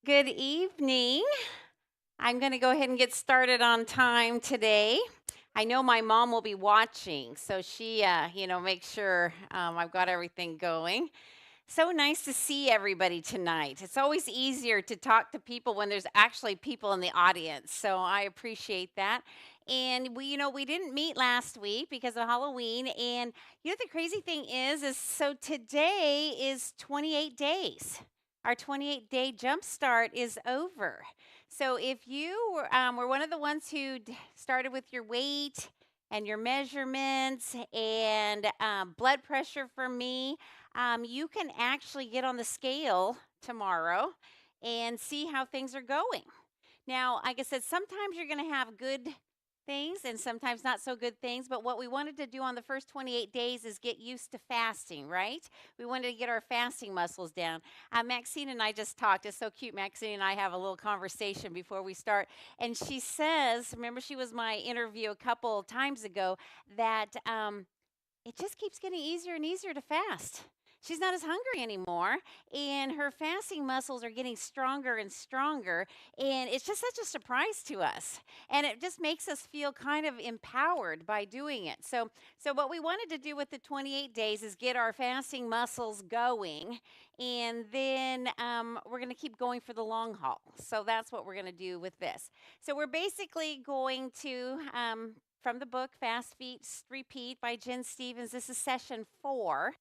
Good evening. I'm going to go ahead and get started on time today. I know my mom will be watching, so she, makes sure I've got everything going. So nice to see everybody tonight. It's always easier to talk to people when there's actually people in the audience. So I appreciate that. And we didn't meet last week because of Halloween. And the crazy thing is so today is 28 days. Our 28-day jump start is over. So if you were one of the ones who started with your weight and your measurements and blood pressure for me, you can actually get on the scale tomorrow and see how things are going. Now, like I said, sometimes you're going to have good things and sometimes not so good things. But what we wanted to do on the first 28 days is get used to fasting, right? We wanted to get our fasting muscles down. Maxine and I just talked. It's so cute. Maxine and I have a little conversation before we start. And she says, remember, she was my interview a couple times ago, that it just keeps getting easier and easier to fast. She's not as hungry anymore, and her fasting muscles are getting stronger and stronger. And it's just such a surprise to us. And it just makes us feel kind of empowered by doing it. So what we wanted to do with the 28 days is get our fasting muscles going. And then we're going to keep going for the long haul. So that's what we're going to do with this. So we're basically going to from the book Fast Feast Repeat by Jen Stevens. This is session 4.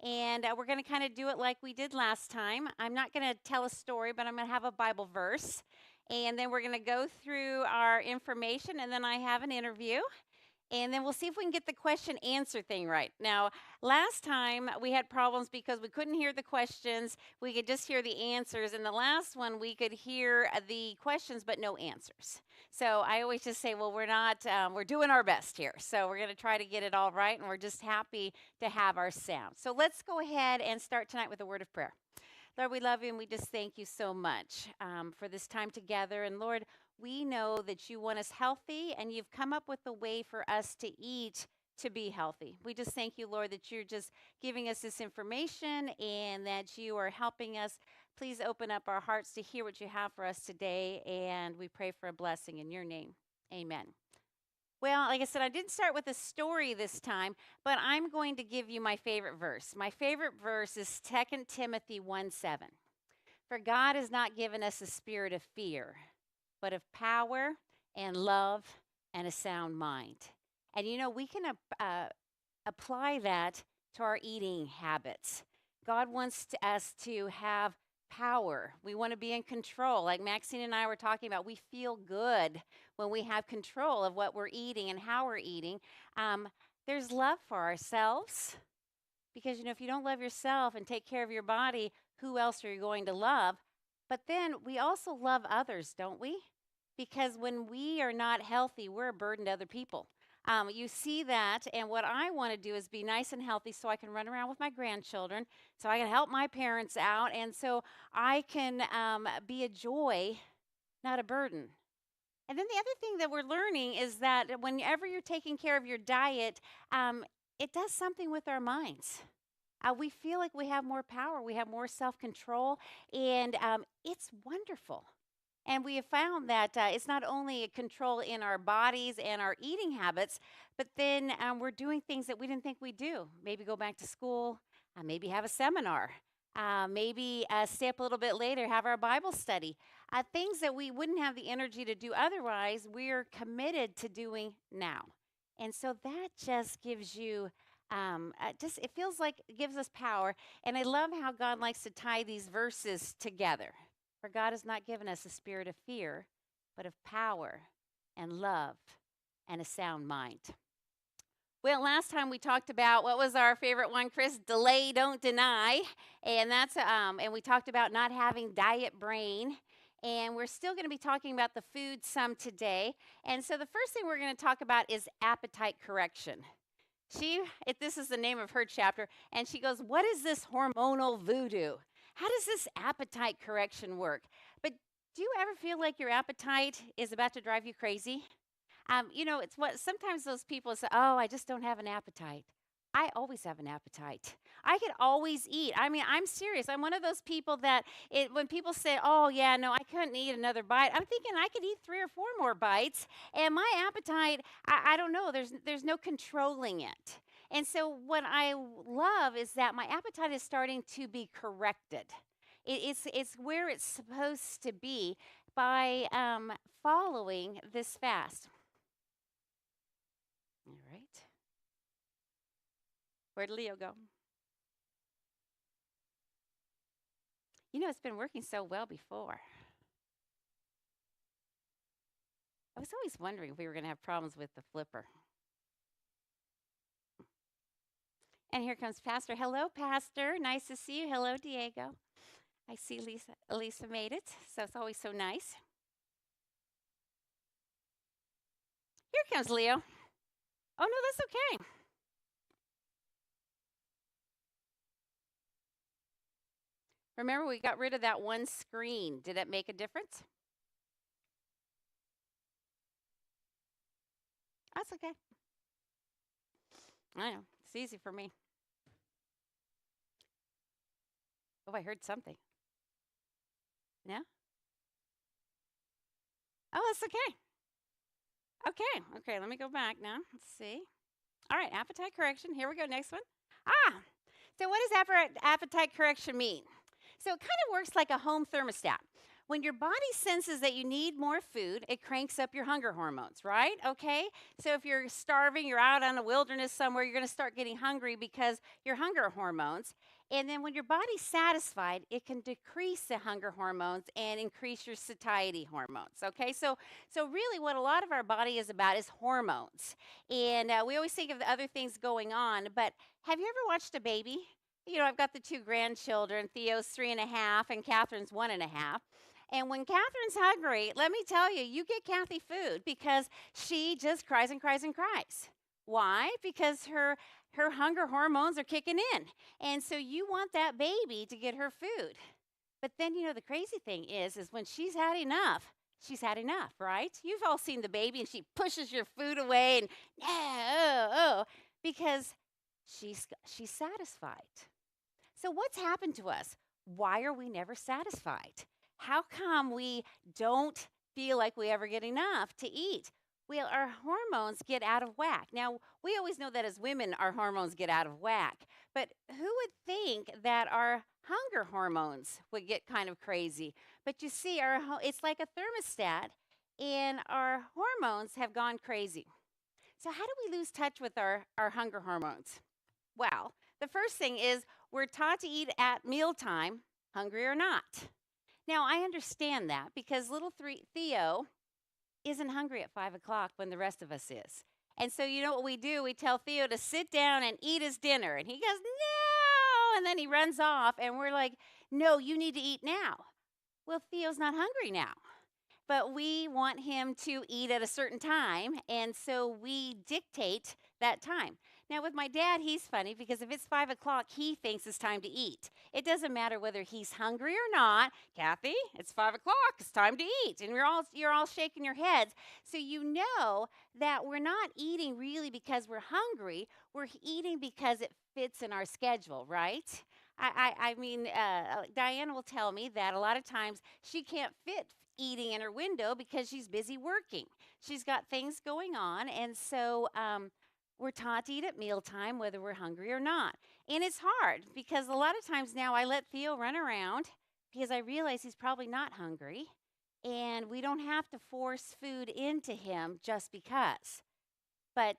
And we're going to kind of do it like we did last time. I'm not going to tell a story, but I'm going to have a Bible verse. And then we're going to go through our information, and then I have an interview. And then we'll see if we can get the question answer thing right. Now, last time we had problems because we couldn't hear the questions. We could just hear the answers. And the last one, we could hear the questions, but no answers. So I always just say, well, we're doing our best here. So we're going to try to get it all right. And we're just happy to have our sound. So let's go ahead and start tonight with a word of prayer. Lord, we love you and we just thank you so much for this time together. And Lord, we know that you want us healthy and you've come up with a way for us to eat to be healthy. We just thank you, Lord, that you're just giving us this information and that you are helping us. Please open up our hearts to hear what you have for us today. And we pray for a blessing in your name. Amen. Well, like I said, I didn't start with a story this time, but I'm going to give you my favorite verse. My favorite verse is 2 Timothy 1:7. For God has not given us a spirit of fear, but of power and love and a sound mind. And we can apply that to our eating habits. God wants us to have power. We want to be in control. Like Maxine and I were talking about, we feel good when we have control of what we're eating and how we're eating. There's love for ourselves because, if you don't love yourself and take care of your body, who else are you going to love? But then we also love others, don't we? Because when we are not healthy, we're a burden to other people. You see that, and what I want to do is be nice and healthy so I can run around with my grandchildren, so I can help my parents out, and so I can be a joy, not a burden. And then the other thing that we're learning is that whenever you're taking care of your diet, it does something with our minds. We feel like we have more power, we have more self control, and it's wonderful. And we have found that it's not only a control in our bodies and our eating habits, but then we're doing things that we didn't think we'd do. Maybe go back to school, maybe have a seminar, maybe stay up a little bit later, have our Bible study. Things that we wouldn't have the energy to do otherwise, we're committed to doing now. And so that just gives you it feels like it gives us power. And I love how God likes to tie these verses together. For God has not given us a spirit of fear, but of power and love and a sound mind. Well, last time we talked about what was our favorite one, Chris? Delay, don't deny. And and we talked about not having diet brain. And we're still going to be talking about the food some today. And so the first thing we're going to talk about is appetite correction. This is the name of her chapter, and she goes, what is this hormonal voodoo? How does this appetite correction work? But do you ever feel like your appetite is about to drive you crazy? It's what sometimes those people say, oh, I just don't have an appetite. I always have an appetite. I could always eat. I mean, I'm serious. I'm one of those people that when people say, "Oh, yeah, no, I couldn't eat another bite," I'm thinking I could eat 3 or 4 more bites, and my appetite, I don't know, there's no controlling it. And so what I love is that my appetite is starting to be corrected. It's where it's supposed to be by following this fast. All right. Where'd Leo go? You know, it's been working so well before. I was always wondering if we were going to have problems with the flipper. And here comes Pastor. Hello, Pastor. Nice to see you. Hello, Diego. I see Elisa made it, so it's always so nice. Here comes Leo. Oh, no, that's okay. Remember, we got rid of that one screen. Did that make a difference? That's okay. I know. It's easy for me. Oh, I heard something. No? Oh, that's okay. Okay, let me go back now. Let's see. All right, appetite correction. Here we go, next one. So what does appetite correction mean? So it kind of works like a home thermostat. When your body senses that you need more food, it cranks up your hunger hormones, right? Okay? So if you're starving, you're out on the wilderness somewhere, you're going to start getting hungry because your hunger hormones. And then when your body's satisfied, it can decrease the hunger hormones and increase your satiety hormones. Okay? So really what a lot of our body is about is hormones. And we always think of the other things going on, but have you ever watched a baby? You know, I've got the 2 grandchildren. Theo's 3.5 and Catherine's 1.5. And when Catherine's hungry, let me tell you, you get Cathy food because she just cries and cries and cries. Why? Because her hunger hormones are kicking in. And so you want that baby to get her food. But then, you know, the crazy thing is when she's had enough, right? You've all seen the baby and she pushes your food away and, because she's satisfied. So what's happened to us? Why are we never satisfied? How come we don't feel like we ever get enough to eat? Well, our hormones get out of whack. Now, we always know that as women, our hormones get out of whack. But who would think that our hunger hormones would get kind of crazy? But you see, it's like a thermostat, and our hormones have gone crazy. So how do we lose touch with our hunger hormones? Well, the first thing is we're taught to eat at mealtime, hungry or not. Now, I understand that because little Theo isn't hungry at 5 o'clock when the rest of us is. And so you know what we do? We tell Theo to sit down and eat his dinner. And he goes, no! And then he runs off. And we're like, no, you need to eat now. Well, Theo's not hungry now. But we want him to eat at a certain time. And so we dictate that time. Now, with my dad, he's funny because if it's 5 o'clock, he thinks it's time to eat. It doesn't matter whether he's hungry or not. Kathy, it's 5 o'clock. It's time to eat. And you're all shaking your heads. So you know that we're not eating really because we're hungry. We're eating because it fits in our schedule, right? I mean, Diane will tell me that a lot of times she can't fit eating in her window because she's busy working. She's got things going on, and so we're taught to eat at mealtime whether we're hungry or not. And it's hard because a lot of times now I let Theo run around because I realize he's probably not hungry, and we don't have to force food into him just because. But,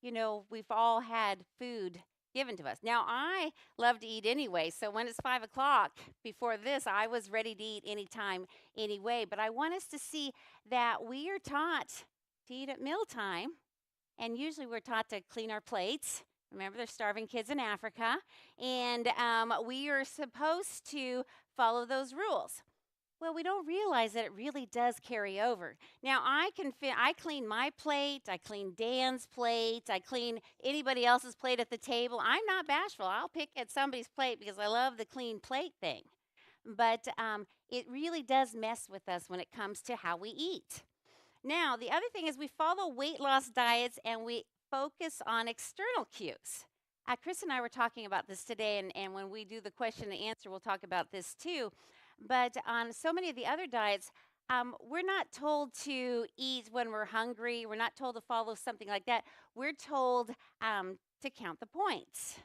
you know, we've all had food given to us. Now, I love to eat anyway, so when it's 5 o'clock, before this, I was ready to eat anytime, anyway. But I want us to see that we are taught to eat at mealtime, and usually we're taught to clean our plates. Remember, there's starving kids in Africa, and we are supposed to follow those rules. Well, we don't realize that it really does carry over. Now, I clean my plate, I clean Dan's plate, I clean anybody else's plate at the table. I'm not bashful. I'll pick at somebody's plate because I love the clean plate thing. But it really does mess with us when it comes to how we eat. Now, the other thing is we follow weight loss diets and we focus on external cues. Chris and I were talking about this today, and when we do the question and answer, we'll talk about this too. But on so many of the other diets, we're not told to eat when we're hungry. We're not told to follow something like that. We're told to count the points.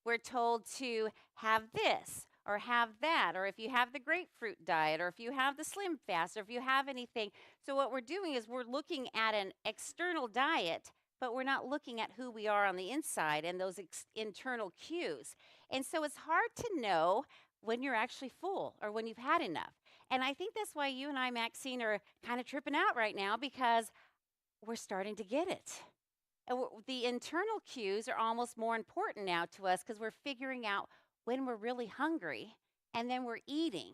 We're told to have this or have that, or if you have the grapefruit diet, or if you have the slim fast, or if you have anything. So, what we're doing is we're looking at an external diet, but we're not looking at who we are on the inside and those internal cues. And so, it's hard to know when you're actually full or when you've had enough. And I think that's why you and I, Maxine, are kind of tripping out right now because we're starting to get it. And the internal cues are almost more important now to us because we're figuring out when we're really hungry and then we're eating.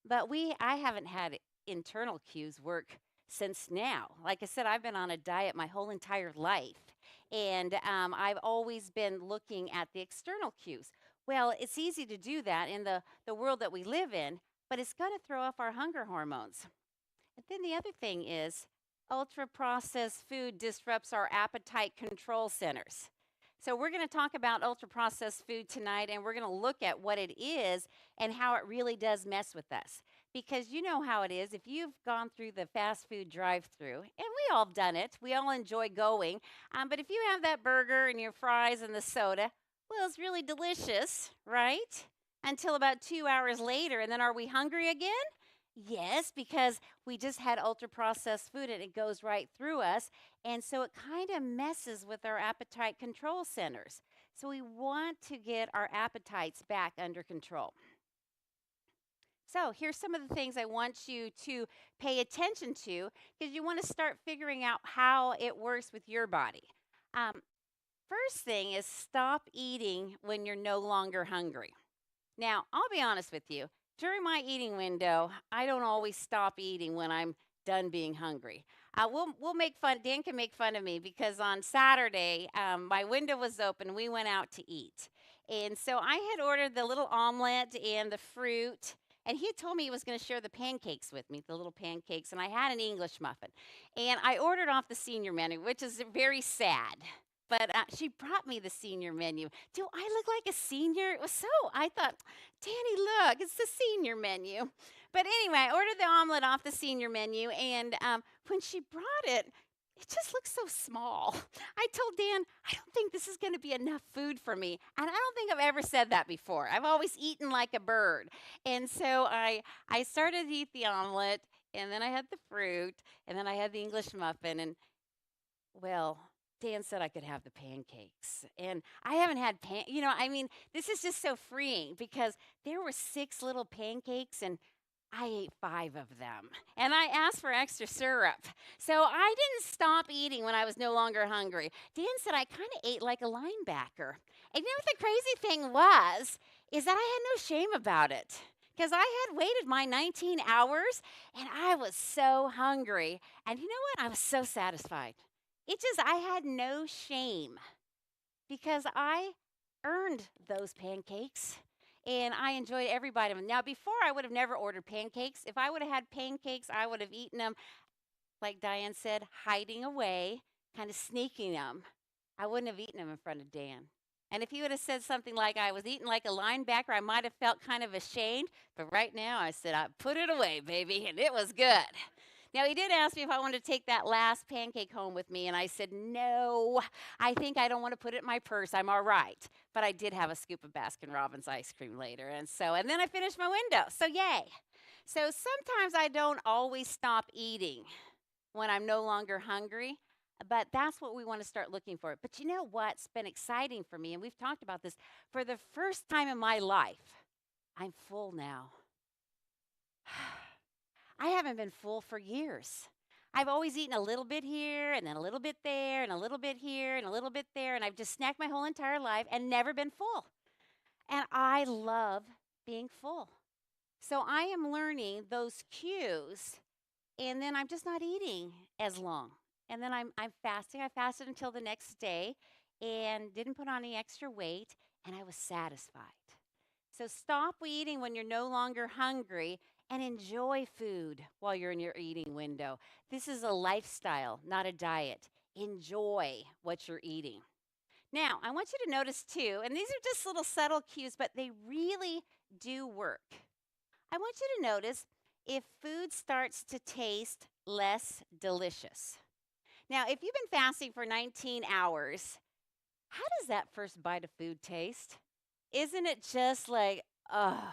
But I haven't had internal cues work since now. Like I said, I've been on a diet my whole entire life. And I've always been looking at the external cues. Well, it's easy to do that in the world that we live in, but it's going to throw off our hunger hormones. And then the other thing is, ultra processed food disrupts our appetite control centers. So, we're going to talk about ultra processed food tonight, and we're going to look at what it is and how it really does mess with us. Because you know how it is. If you've gone through the fast food drive through, and we all have done it, we all enjoy going. But if you have that burger and your fries and the soda, well, it's really delicious, right? Until about 2 hours later, and then are we hungry again? Yes, because we just had ultra processed food and it goes right through us. And so it kind of messes with our appetite control centers. So we want to get our appetites back under control. So here's some of the things I want you to pay attention to because you want to start figuring out how it works with your body. First thing is stop eating when you're no longer hungry. Now, I'll be honest with you. During my eating window, I don't always stop eating when I'm done being hungry. We'll make fun. Dan can make fun of me because on Saturday, my window was open. We went out to eat, and so I had ordered the little omelet and the fruit. And he told me he was going to share the pancakes with me, the little pancakes, and I had an English muffin. And I ordered off the senior menu, which is very sad. But she brought me the senior menu. Do I look like a senior? So I thought, Danny, look, it's the senior menu. But anyway, I ordered the omelet off the senior menu, and when she brought it, it just looks so small. I told Dan, I don't think this is going to be enough food for me. And I don't think I've ever said that before. I've always eaten like a bird. And so I started to eat the omelet, and then I had the fruit, and then I had the English muffin. And, well, Dan said I could have the pancakes. And I haven't had this is just so freeing because there were 6 little pancakes and I ate 5 of them. And I asked for extra syrup. So I didn't stop eating when I was no longer hungry. Dan said I kind of ate like a linebacker. And you know what the crazy thing was? Is that I had no shame about it. Because I had waited my 19 hours and I was so hungry. And you know what? I was so satisfied. I had no shame because I earned those pancakes and I enjoyed every bite of them. Now, before I would have never ordered pancakes. If I would have had pancakes, I would have eaten them, like Diane said, hiding away, kind of sneaking them. I wouldn't have eaten them in front of Dan. And if he would have said something like I was eating like a linebacker, I might have felt kind of ashamed. But right now, I said, I put it away, baby, and it was good. Now, he did ask me if I wanted to take that last pancake home with me, and I said, no, I think I don't want to put it in my purse. I'm all right. But I did have a scoop of Baskin-Robbins ice cream later, and then I finished my window, so yay. So sometimes I don't always stop eating when I'm no longer hungry, but that's what we want to start looking for. But you know what's been exciting for me, and we've talked about this, for the first time in my life, I'm full now. I haven't been full for years. I've always eaten a little bit here and then a little bit there and a little bit here and a little bit there. And I've just snacked my whole entire life and never been full. And I love being full. So I am learning those cues. And then I'm just not eating as long. And then I'm fasting. I fasted until the next day and didn't put on any extra weight. And I was satisfied. So stop eating when you're no longer hungry. And enjoy food while you're in your eating window. This is a lifestyle, not a diet. Enjoy what you're eating. Now, I want you to notice too, and these are just little subtle cues, but they really do work. I want you to notice if food starts to taste less delicious. Now, if you've been fasting for 19 hours, how does that first bite of food taste? Isn't it just like, oh?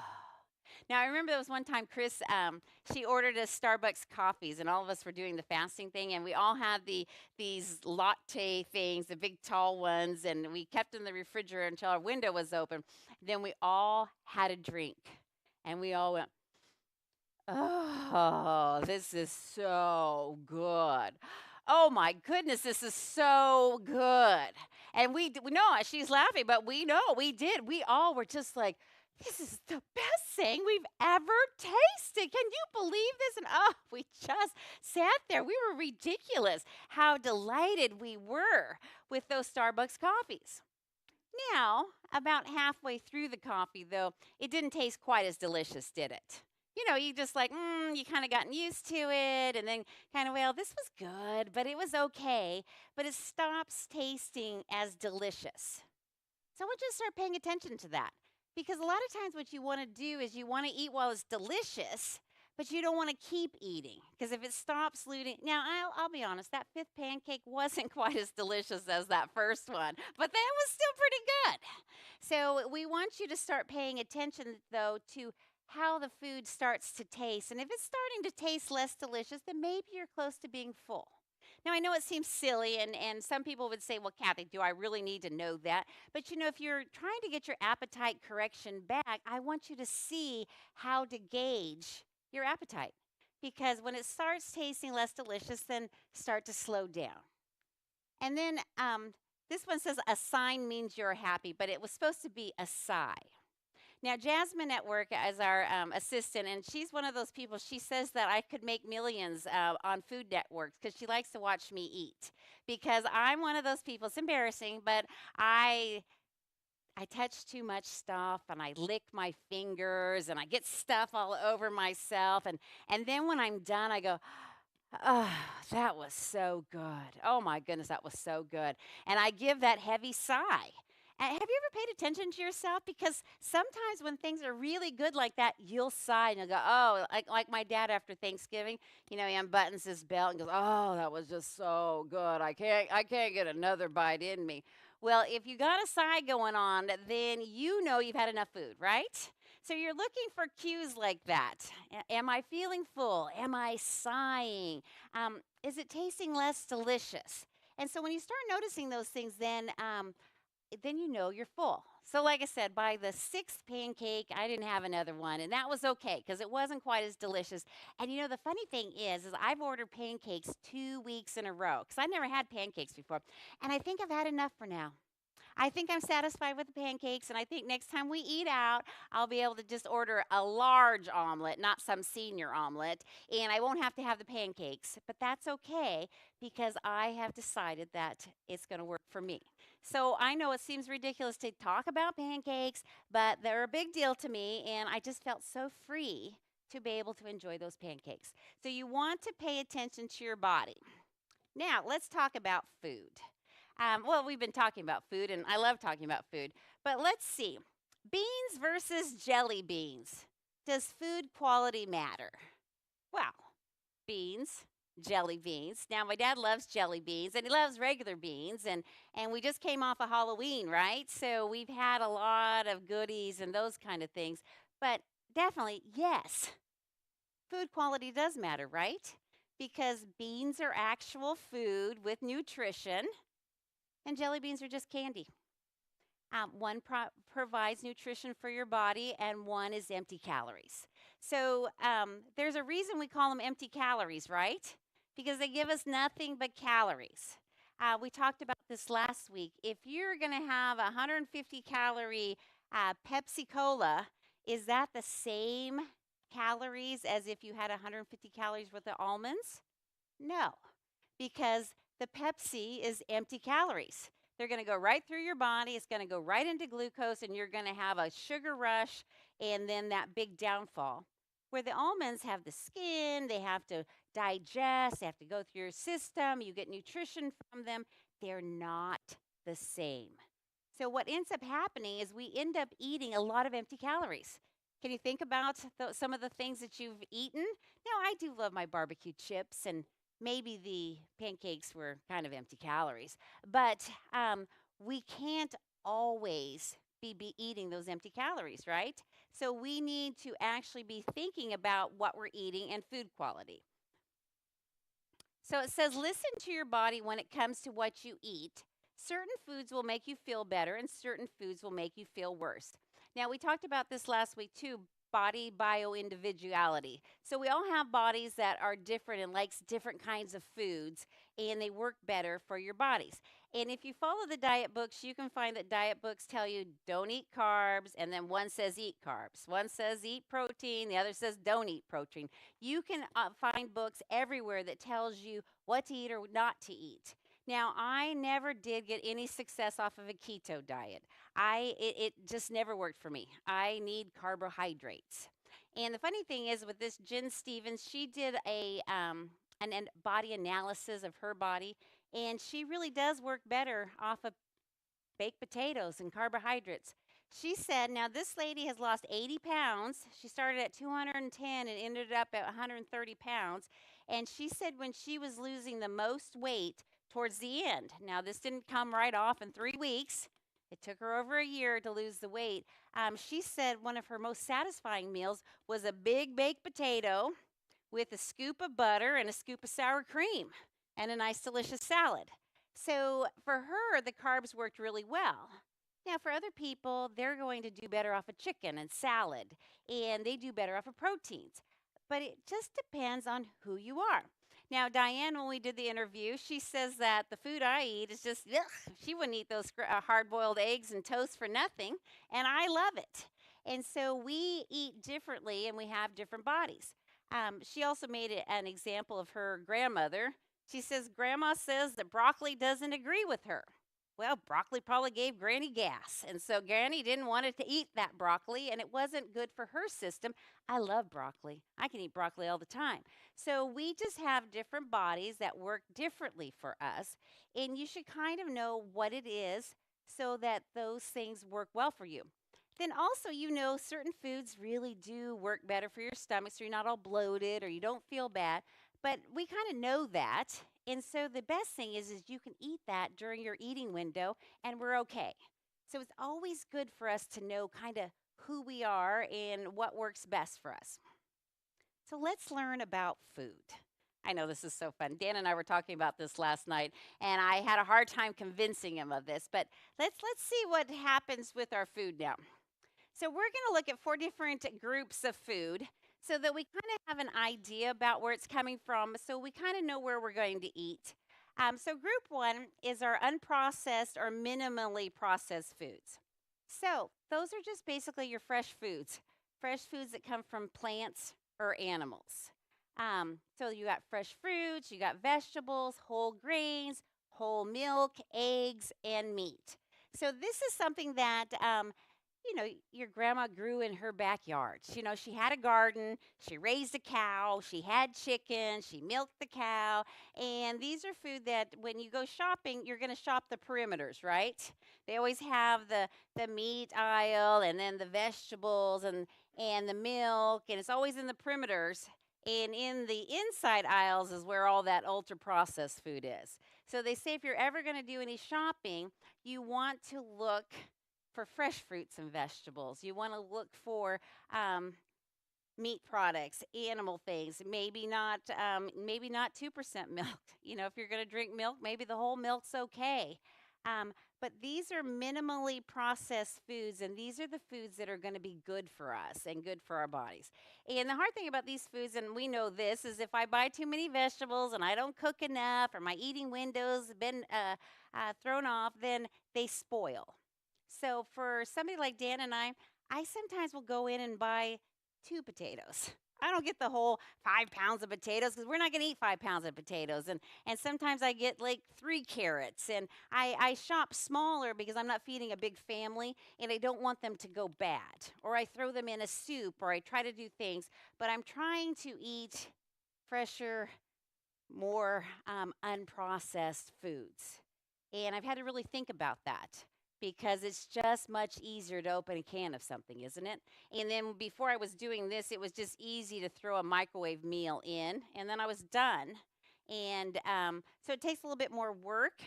Now, I remember there was one time Chris, she ordered us Starbucks coffees, and all of us were doing the fasting thing, and we all had these latte things, the big tall ones, and we kept them in the refrigerator until our window was open. Then we all had a drink, and we all went, oh, this is so good. Oh my goodness, this is so good. And we know she's laughing, but we know we did. We all were just like, this is the best thing we've ever tasted. Can you believe this? And oh, we just sat there. We were ridiculous how delighted we were with those Starbucks coffees. Now, about halfway through the coffee, though, it didn't taste quite as delicious, did it? You just like, you kind of gotten used to it, and then kind of, well, this was good, but it was okay, but it stops tasting as delicious. So I want you to start paying attention to that, because a lot of times what you want to do is you want to eat while it's delicious, but you don't want to keep eating, because if it stops looting, now I'll be honest, that fifth pancake wasn't quite as delicious as that first one, but that was still pretty good. So we want you to start paying attention, though, to how the food starts to taste. And if it's starting to taste less delicious, then maybe you're close to being full. Now, I know it seems silly, and some people would say, well, Cathy, do I really need to know that? But, if you're trying to get your appetite correction back, I want you to see how to gauge your appetite. Because when it starts tasting less delicious, then start to slow down. And then this one says a sign means you're happy, but it was supposed to be a sigh. Now, Jasmine at work is our assistant, and she's one of those people. She says that I could make millions on Food Networks because she likes to watch me eat. Because I'm one of those people. It's embarrassing, but I touch too much stuff, and I lick my fingers, and I get stuff all over myself. And then when I'm done, I go, oh, that was so good. Oh, my goodness, that was so good. And I give that heavy sigh. Have you ever paid attention to yourself? Because sometimes when things are really good like that, you'll sigh and you'll go, oh, like my dad after Thanksgiving, he unbuttons his belt and goes, oh, that was just so good. I can't get another bite in me. Well, if you got a sigh going on, then you've had enough food, right? So you're looking for cues like that. Am I feeling full? Am I sighing? Is it tasting less delicious? And so when you start noticing those things, then you're full. So like I said, by the sixth pancake, I didn't have another one, and that was okay because it wasn't quite as delicious. And the funny thing is I've ordered pancakes 2 weeks in a row because I never had pancakes before, and I think I've had enough for now. I think I'm satisfied with the pancakes, and I think next time we eat out, I'll be able to just order a large omelet, not some senior omelet, and I won't have to have the pancakes. But that's okay because I have decided that it's going to work for me. So I know it seems ridiculous to talk about pancakes, but they're a big deal to me, and I just felt so free to be able to enjoy those pancakes. So you want to pay attention to your body. Now, let's talk about food. Well, we've been talking about food, and I love talking about food. But let's see. Beans versus jelly beans. Does food quality matter? Well, beans, jelly beans. Now, my dad loves jelly beans, and he loves regular beans. And we just came off of Halloween, right? So we've had a lot of goodies and those kind of things. But definitely, yes, food quality does matter, right? Because beans are actual food with nutrition. And jelly beans are just candy. One provides nutrition for your body, and one is empty calories. So there's a reason we call them empty calories, right? Because they give us nothing but calories. We talked about this last week. If you're going to have a 150-calorie Pepsi Cola, is that the same calories as if you had 150 calories worth of almonds? No, because the Pepsi is empty calories. They're going to go right through your body. It's going to go right into glucose, and you're going to have a sugar rush and then that big downfall. Where the almonds have the skin, they have to digest, they have to go through your system, you get nutrition from them. They're not the same. So what ends up happening is we end up eating a lot of empty calories. Can you think about some of the things that you've eaten? Now, I do love my barbecue chips, and maybe the pancakes were kind of empty calories, but we can't always be eating those empty calories, right? So we need to actually be thinking about what we're eating and food quality. So it says, listen to your body when it comes to what you eat. Certain foods will make you feel better, and certain foods will make you feel worse. Now, we talked about this last week too, body bioindividuality. So we all have bodies that are different and likes different kinds of foods, and they work better for your bodies. And if you follow the diet books, you can find that diet books tell you don't eat carbs, and then one says eat carbs. One says eat protein, the other says don't eat protein. You can find books everywhere that tells you what to eat or not to eat. Now, I never did get any success off of a keto diet. It just never worked for me. I need carbohydrates. And the funny thing is with this Jen Stevens, she did an body analysis of her body, and she really does work better off of baked potatoes and carbohydrates. She said, now this lady has lost 80 pounds. She started at 210 and ended up at 130 pounds. And she said when she was losing the most weight towards the end, now this didn't come right off in 3 weeks. It took her over a year to lose the weight. She said one of her most satisfying meals was a big baked potato with a scoop of butter and a scoop of sour cream and a nice delicious salad. So for her, the carbs worked really well. Now, for other people, they're going to do better off of chicken and salad, and they do better off of proteins. But it just depends on who you are. Now, Diane, when we did the interview, she says that the food I eat is just, ugh, she wouldn't eat those hard boiled eggs and toast for nothing, and I love it. And so we eat differently and we have different bodies. She also made an example of her grandmother. She says, Grandma says that broccoli doesn't agree with her. Well, broccoli probably gave Granny gas. And so Granny didn't want her to eat that broccoli, and it wasn't good for her system. I love broccoli. I can eat broccoli all the time. So we just have different bodies that work differently for us. And you should kind of know what it is so that those things work well for you. Then also, certain foods really do work better for your stomach, so you're not all bloated or you don't feel bad. But we kind of know that. And so the best thing is you can eat that during your eating window and we're okay. So it's always good for us to know kind of who we are and what works best for us. So let's learn about food. I know this is so fun. Dan and I were talking about this last night, and I had a hard time convincing him of this. But let's see what happens with our food now. So we're going to look at 4 different groups of food so that we kind of have an idea about where it's coming from, so we kind of know where we're going to eat. So group 1 is our unprocessed or minimally processed foods. So those are just basically your fresh foods that come from plants or animals. So you got fresh fruits, you got vegetables, whole grains, whole milk, eggs, and meat. So this is something that your grandma grew in her backyard. She had a garden, she raised a cow, she had chicken, she milked the cow. And these are food that when you go shopping, you're going to shop the perimeters, right? They always have the meat aisle and then the vegetables and the milk, and it's always in the perimeters. And in the inside aisles is where all that ultra processed food is. So they say if you're ever going to do any shopping, you want to look for fresh fruits and vegetables. You want to look for meat products, animal things. Maybe not 2% milk. If you're going to drink milk, maybe the whole milk's okay. But these are minimally processed foods, and these are the foods that are going to be good for us and good for our bodies. And the hard thing about these foods, and we know this, is if I buy too many vegetables and I don't cook enough, or my eating window's been thrown off, then they spoil. So for somebody like Dan and I sometimes will go in and buy 2 potatoes. I don't get the whole 5 pounds of potatoes because we're not going to eat 5 pounds of potatoes. And sometimes I get like 3 carrots. And I shop smaller because I'm not feeding a big family and I don't want them to go bad. Or I throw them in a soup, or I try to do things. But I'm trying to eat fresher, more unprocessed foods. And I've had to really think about that. because it's just much easier to open a can of something, isn't it? And then before I was doing this, it was just easy to throw a microwave meal in, and then I was done. And so it takes a little bit more work,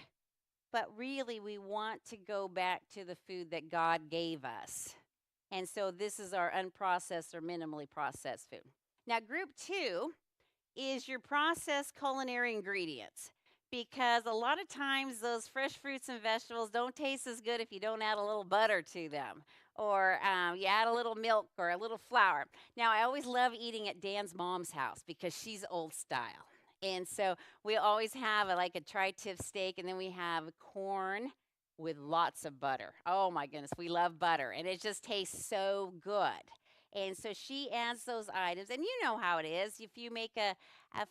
but really we want to go back to the food that God gave us. And so this is our unprocessed or minimally processed food. Now, group 2 is your processed culinary ingredients, because a lot of times those fresh fruits and vegetables don't taste as good if you don't add a little butter to them, or you add a little milk or a little flour. Now, I always love eating at Dan's mom's house because she's old style. And so we always have like a tri-tip steak, and then we have corn with lots of butter. Oh my goodness, we love butter, and it just tastes so good. And so she adds those items, and you know how it is. If you make a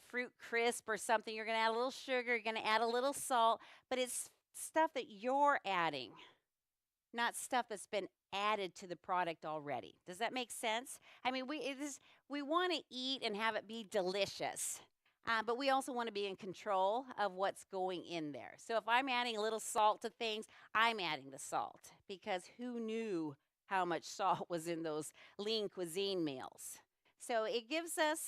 fruit crisp or something, you're going to add a little sugar, you're going to add a little salt, but it's stuff that you're adding, not stuff that's been added to the product already. Does that make sense? I mean, we want to eat and have it be delicious. But we also want to be in control of what's going in there. So if I'm adding a little salt to things, I'm adding the salt, because who knew how much salt was in those lean cuisine meals? So it gives us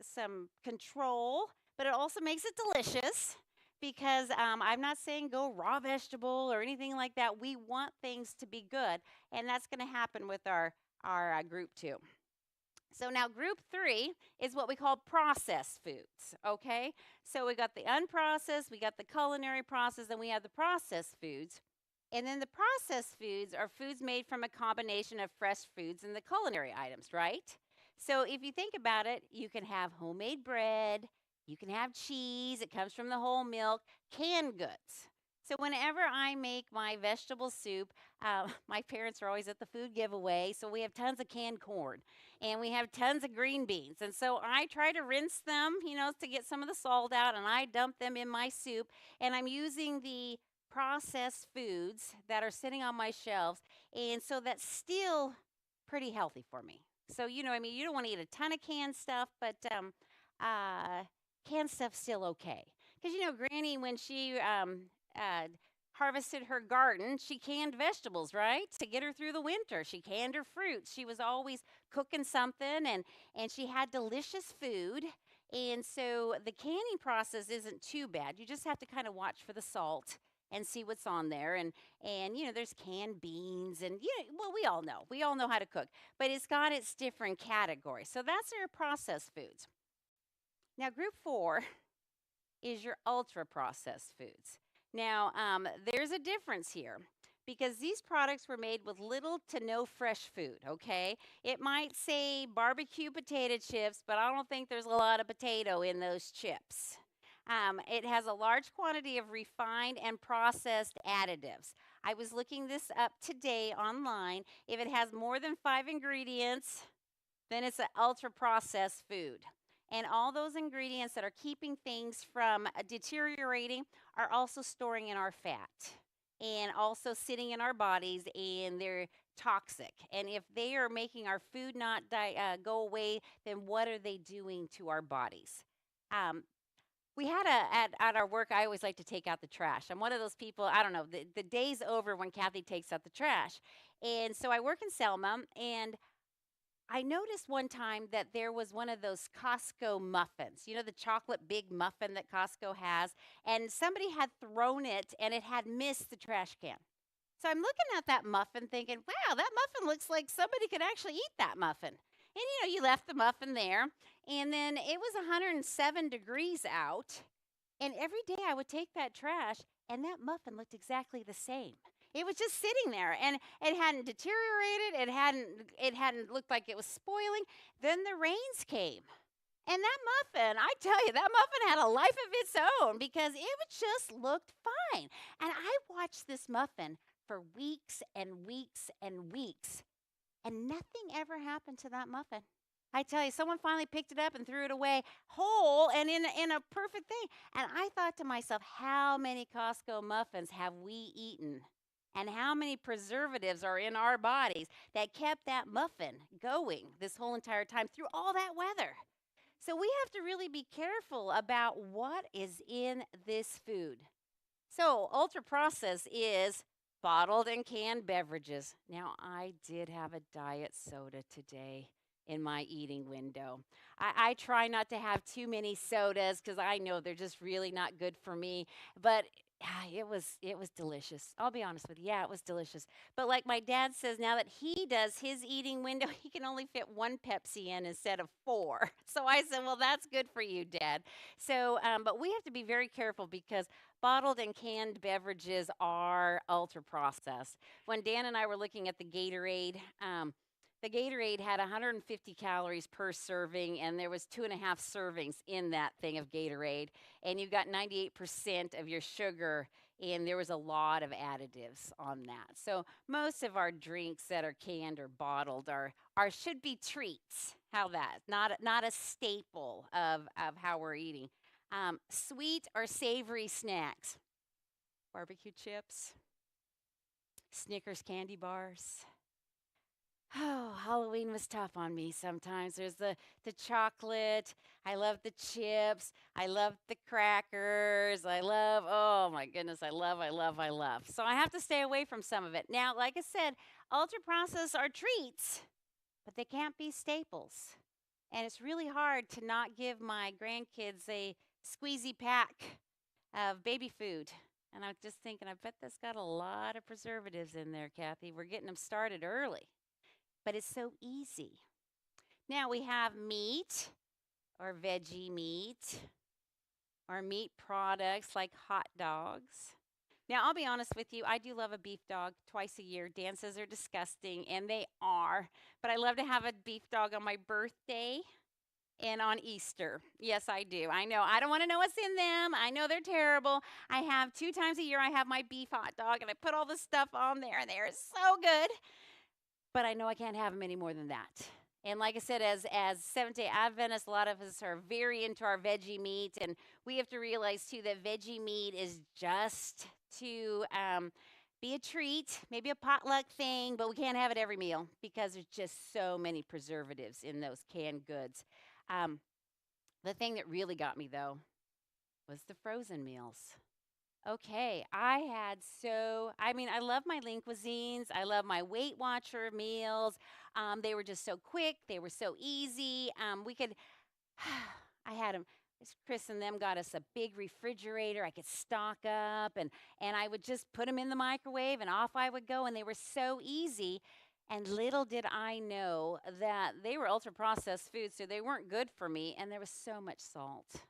some control, but it also makes it delicious, because I'm not saying go raw vegetable or anything like that. We want things to be good, and that's going to happen with our group 2. So now group 3 is what we call processed foods, okay? So we got the unprocessed, we got the culinary process, and we have the processed foods. And then the processed foods are foods made from a combination of fresh foods and the culinary items, right? So if you think about it, you can have homemade bread, you can have cheese, it comes from the whole milk, canned goods. So whenever I make my vegetable soup, my parents are always at the food giveaway, so we have tons of canned corn, and we have tons of green beans. And so I try to rinse them, to get some of the salt out, and I dump them in my soup, and I'm using the processed foods that are sitting on my shelves, and so that's still pretty healthy for me. So, you don't want to eat a ton of canned stuff, but canned stuff's still okay. Because, Granny, when she harvested her garden, she canned vegetables, right? To get her through the winter. She canned her fruits. She was always cooking something, and she had delicious food. And so the canning process isn't too bad. You just have to kind of watch for the salt and see what's on there. And there's canned beans, and well, we all know how to cook, but it's got its different categories. So that's your processed foods. Now, group 4 is your ultra processed foods. Now, there's a difference here, because these products were made with little to no fresh food, okay? It might say barbecue potato chips, but I don't think there's a lot of potato in those chips. It has a large quantity of refined and processed additives. I was looking this up today online. If it has more than 5 ingredients, then it's an ultra processed food. And all those ingredients that are keeping things from deteriorating are also storing in our fat and also sitting in our bodies, and they're toxic. And if they are making our food not go away, then what are they doing to our bodies? We had at our work, I always like to take out the trash. I'm one of those people, I don't know, the day's over when Cathy takes out the trash. And so I work in Selma, and I noticed one time that there was one of those Costco muffins, the chocolate big muffin that Costco has, and somebody had thrown it, and it had missed the trash can. So I'm looking at that muffin thinking, wow, that muffin looks like somebody could actually eat that muffin. And, you left the muffin there, and then it was 107 degrees out, and every day I would take that trash, and that muffin looked exactly the same. It was just sitting there, and it hadn't deteriorated. It hadn't looked like it was spoiling. Then the rains came, and that muffin, I tell you, that muffin had a life of its own, because it just looked fine. And I watched this muffin for weeks and weeks and weeks, and nothing ever happened to that muffin. I tell you, someone finally picked it up and threw it away whole and in a perfect thing. And I thought to myself, how many Costco muffins have we eaten? And how many preservatives are in our bodies that kept that muffin going this whole entire time through all that weather? So we have to really be careful about what is in this food. So ultra processed is bottled and canned beverages. Now, I did have a diet soda today in my eating window. I try not to have too many sodas because I know they're just really not good for me. But it was delicious. I'll be honest with you. Yeah, it was delicious. But like my dad says, now that he does his eating window, he can only fit one Pepsi in instead of four. So I said, well, that's good for you, Dad. So, but we have to be very careful because bottled and canned beverages are ultra processed. When Dan and I were looking at the Gatorade had 150 calories per serving, and there was 2.5 servings in that thing of Gatorade, and you got 98% of your sugar, and there was a lot of additives on that. So most of our drinks that are canned or bottled are should be treats. How that? Not a staple of how we're eating. Sweet or savory snacks, barbecue chips, Snickers candy bars. Oh, Halloween was tough on me sometimes. There's the chocolate. I love the chips. I love the crackers. Oh my goodness, I love. So I have to stay away from some of it. Now, like I said, ultra processed are treats, but they can't be staples. And it's really hard to not give my grandkids a squeezy pack of baby food. And I'm just thinking, I bet that's got a lot of preservatives in there, Cathy. We're getting them started early. But it's so easy. Now we have meat or veggie meat or meat products like hot dogs. Now, I'll be honest with you, I do love a beef dog twice a year. Dan says they're disgusting, and they are. But I love to have a beef dog on my birthday and on Easter. Yes, I do. I know. I don't want to know what's in them. I know they're terrible. I have 2 times a year, I have my beef hot dog, and I put all this stuff on there, and they're so good. But I know I can't have them any more than that. And like I said, as Seventh-day Adventists, a lot of us are very into our veggie meat, and we have to realize too that veggie meat is just to be a treat, maybe a potluck thing, but we can't have it every meal because there's just so many preservatives in those canned goods. The thing that really got me though was the frozen meals. Okay, I love my lean cuisines. I love my Weight Watcher meals. They were just so quick. They were so easy. I had them. Chris and them got us a big refrigerator. I could stock up, and I would just put them in the microwave, and off I would go. And they were so easy. And little did I know that they were ultra processed foods, so they weren't good for me. And there was so much salt.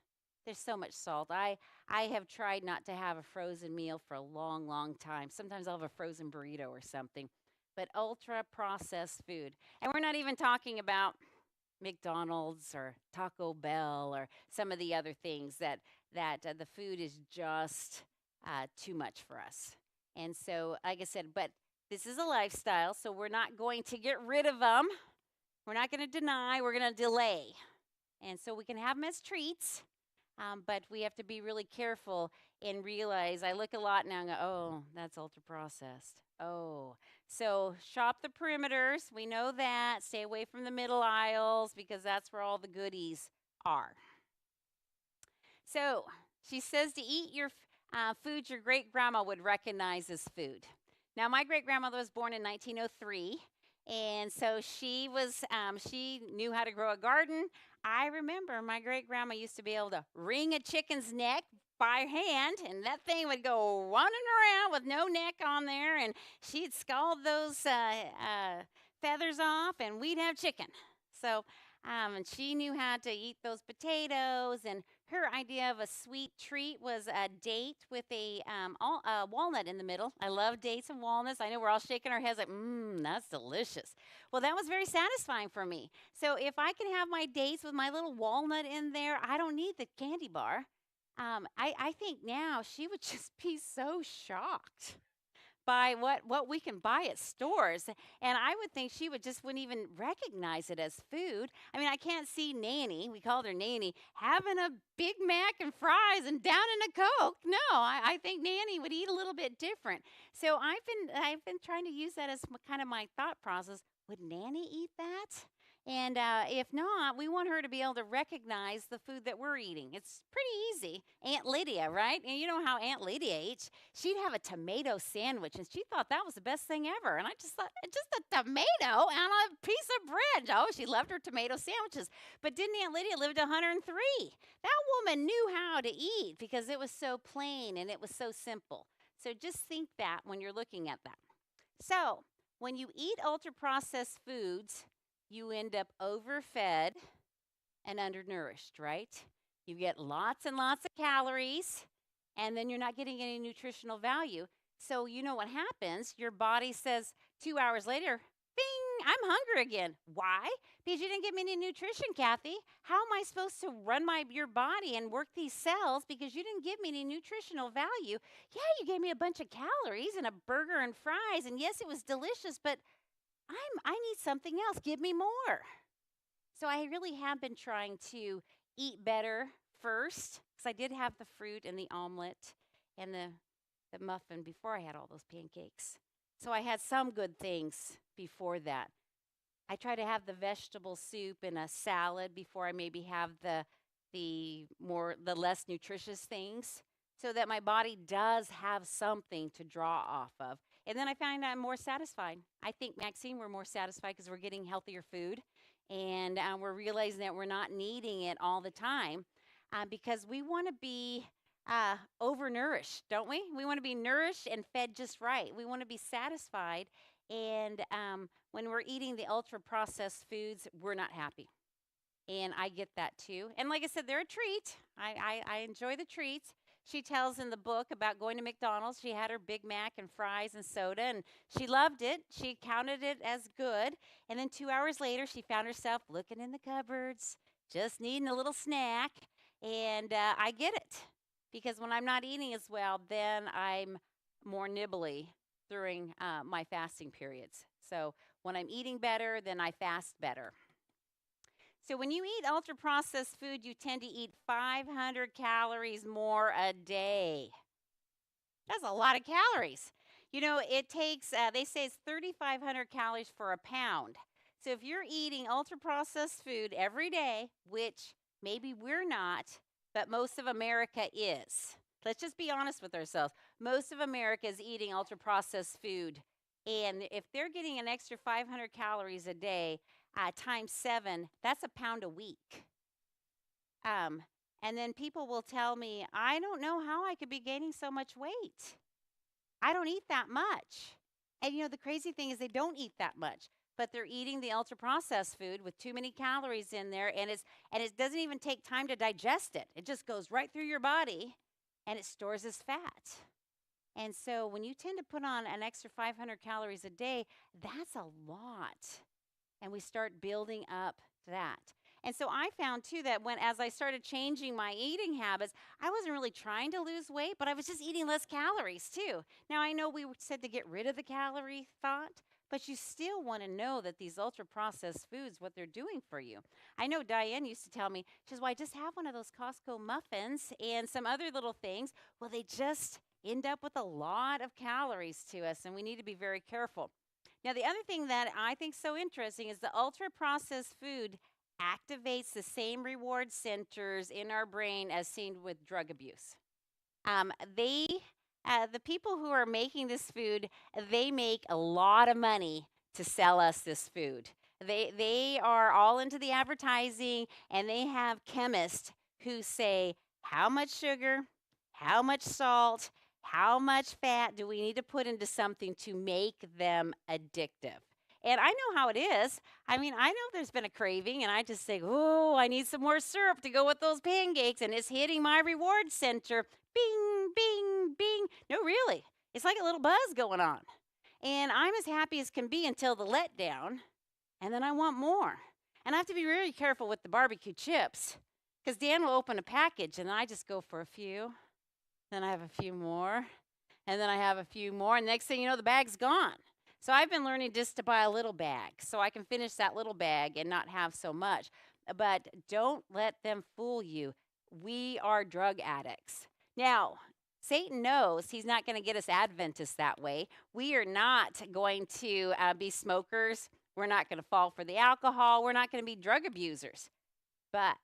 There's so much salt. I have tried not to have a frozen meal for a long, long time. Sometimes I'll have a frozen burrito or something. But ultra processed food. And we're not even talking about McDonald's or Taco Bell or some of the other things that the food is just too much for us. And so, like I said, but this is a lifestyle, so we're not going to get rid of them. We're not going to deny. We're going to delay. And so we can have them as treats. But we have to be really careful and realize I look a lot now and go, oh, that's ultra processed. Oh, so shop the perimeters. We know that. Stay away from the middle aisles because that's where all the goodies are. So she says to eat your food your great grandma would recognize as food. Now, my great grandmother was born in 1903. And so she knew how to grow a garden. I remember my great grandma used to be able to wring a chicken's neck by hand, and that thing would go running around with no neck on there, and she'd scald those feathers off, and we'd have chicken. So, and she knew how to eat those potatoes, and her idea of a sweet treat was a date with a walnut in the middle. I love dates and walnuts. I know we're all shaking our heads like, that's delicious. Well, that was very satisfying for me. So if I can have my dates with my little walnut in there, I don't need the candy bar. I think now she would just be so shocked by what we can buy at stores. And I would think she wouldn't even recognize it as food. I mean, I can't see Nanny, we called her Nanny, having a Big Mac and fries and down in a Coke. No, I think Nanny would eat a little bit different. So I've been trying to use that as kind of my thought process. Would Nanny eat that? And if not, we want her to be able to recognize the food that we're eating. It's pretty easy. Aunt Lydia, right? And you know how Aunt Lydia ate? She'd have a tomato sandwich, and she thought that was the best thing ever. And I just thought, just a tomato and a piece of bread. Oh, she loved her tomato sandwiches. But didn't Aunt Lydia live to 103? That woman knew how to eat because it was so plain and it was so simple. So just think that when you're looking at that. So when you eat ultra-processed foods, you end up overfed and undernourished, right? You get lots and lots of calories, and then you're not getting any nutritional value. So you know what happens? Your body says 2 hours later, bing, I'm hungry again. Why? Because you didn't give me any nutrition, Cathy. How am I supposed to run your body and work these cells because you didn't give me any nutritional value? Yeah, you gave me a bunch of calories and a burger and fries, and yes, it was delicious, but I need something else. Give me more. So I really have been trying to eat better first because I did have the fruit and the omelet and the muffin before I had all those pancakes. So I had some good things before that. I try to have the vegetable soup and a salad before I maybe have the less nutritious things, so that my body does have something to draw off of. And then I find I'm more satisfied. I think, Maxine, we're more satisfied because we're getting healthier food, and we're realizing that we're not needing it all the time, because we want to be overnourished, don't we? We want to be nourished and fed just right. We want to be satisfied, and when we're eating the ultra-processed foods, we're not happy. And I get that too. And like I said, they're a treat. I enjoy the treats. She tells in the book about going to McDonald's. She had her Big Mac and fries and soda, and she loved it. She counted it as good. And then 2 hours later, she found herself looking in the cupboards, just needing a little snack. And I get it, because when I'm not eating as well, then I'm more nibbly during my fasting periods. So when I'm eating better, then I fast better. So when you eat ultra-processed food, you tend to eat 500 calories more a day. That's a lot of calories. You know, it takes, they say it's 3,500 calories for a pound. So if you're eating ultra-processed food every day, which maybe we're not, but most of America is. Let's just be honest with ourselves. Most of America is eating ultra-processed food. And if they're getting an extra 500 calories a day, times 7, that's a pound a week. And then people will tell me, I don't know how I could be gaining so much weight. I don't eat that much. And you know, the crazy thing is they don't eat that much, but they're eating the ultra-processed food with too many calories in there, and it doesn't even take time to digest it. It just goes right through your body, and it stores as fat. And so when you tend to put on an extra 500 calories a day, that's a lot. And we start building up that. And so I found too that as I started changing my eating habits, I wasn't really trying to lose weight, but I was just eating less calories too. Now I know we said to get rid of the calorie thought, but you still want to know that these ultra-processed foods, what they're doing for you. I know Diane used to tell me, she says, well, I just have one of those Costco muffins and some other little things. Well, they just end up with a lot of calories to us, and we need to be very careful. Now, the other thing that I think is so interesting is the ultra-processed food activates the same reward centers in our brain as seen with drug abuse. The people who are making this food, they make a lot of money to sell us this food. They are all into the advertising, and they have chemists who say, how much sugar, how much salt, how much fat do we need to put into something to make them addictive? And I know how it is. I mean, I know there's been a craving, and I just say, oh, I need some more syrup to go with those pancakes, and it's hitting my reward center. Bing, bing, bing. No, really. It's like a little buzz going on. And I'm as happy as can be until the letdown, and then I want more. And I have to be really careful with the barbecue chips, because Dan will open a package, and I just go for a few. Then I have a few more, and then I have a few more, and next thing you know, the bag's gone. So I've been learning just to buy a little bag so I can finish that little bag and not have so much. But don't let them fool you. We are drug addicts. Now, Satan knows he's not going to get us Adventists that way. We are not going to be smokers We're not going to fall for the alcohol. We're not going to be drug abusers. But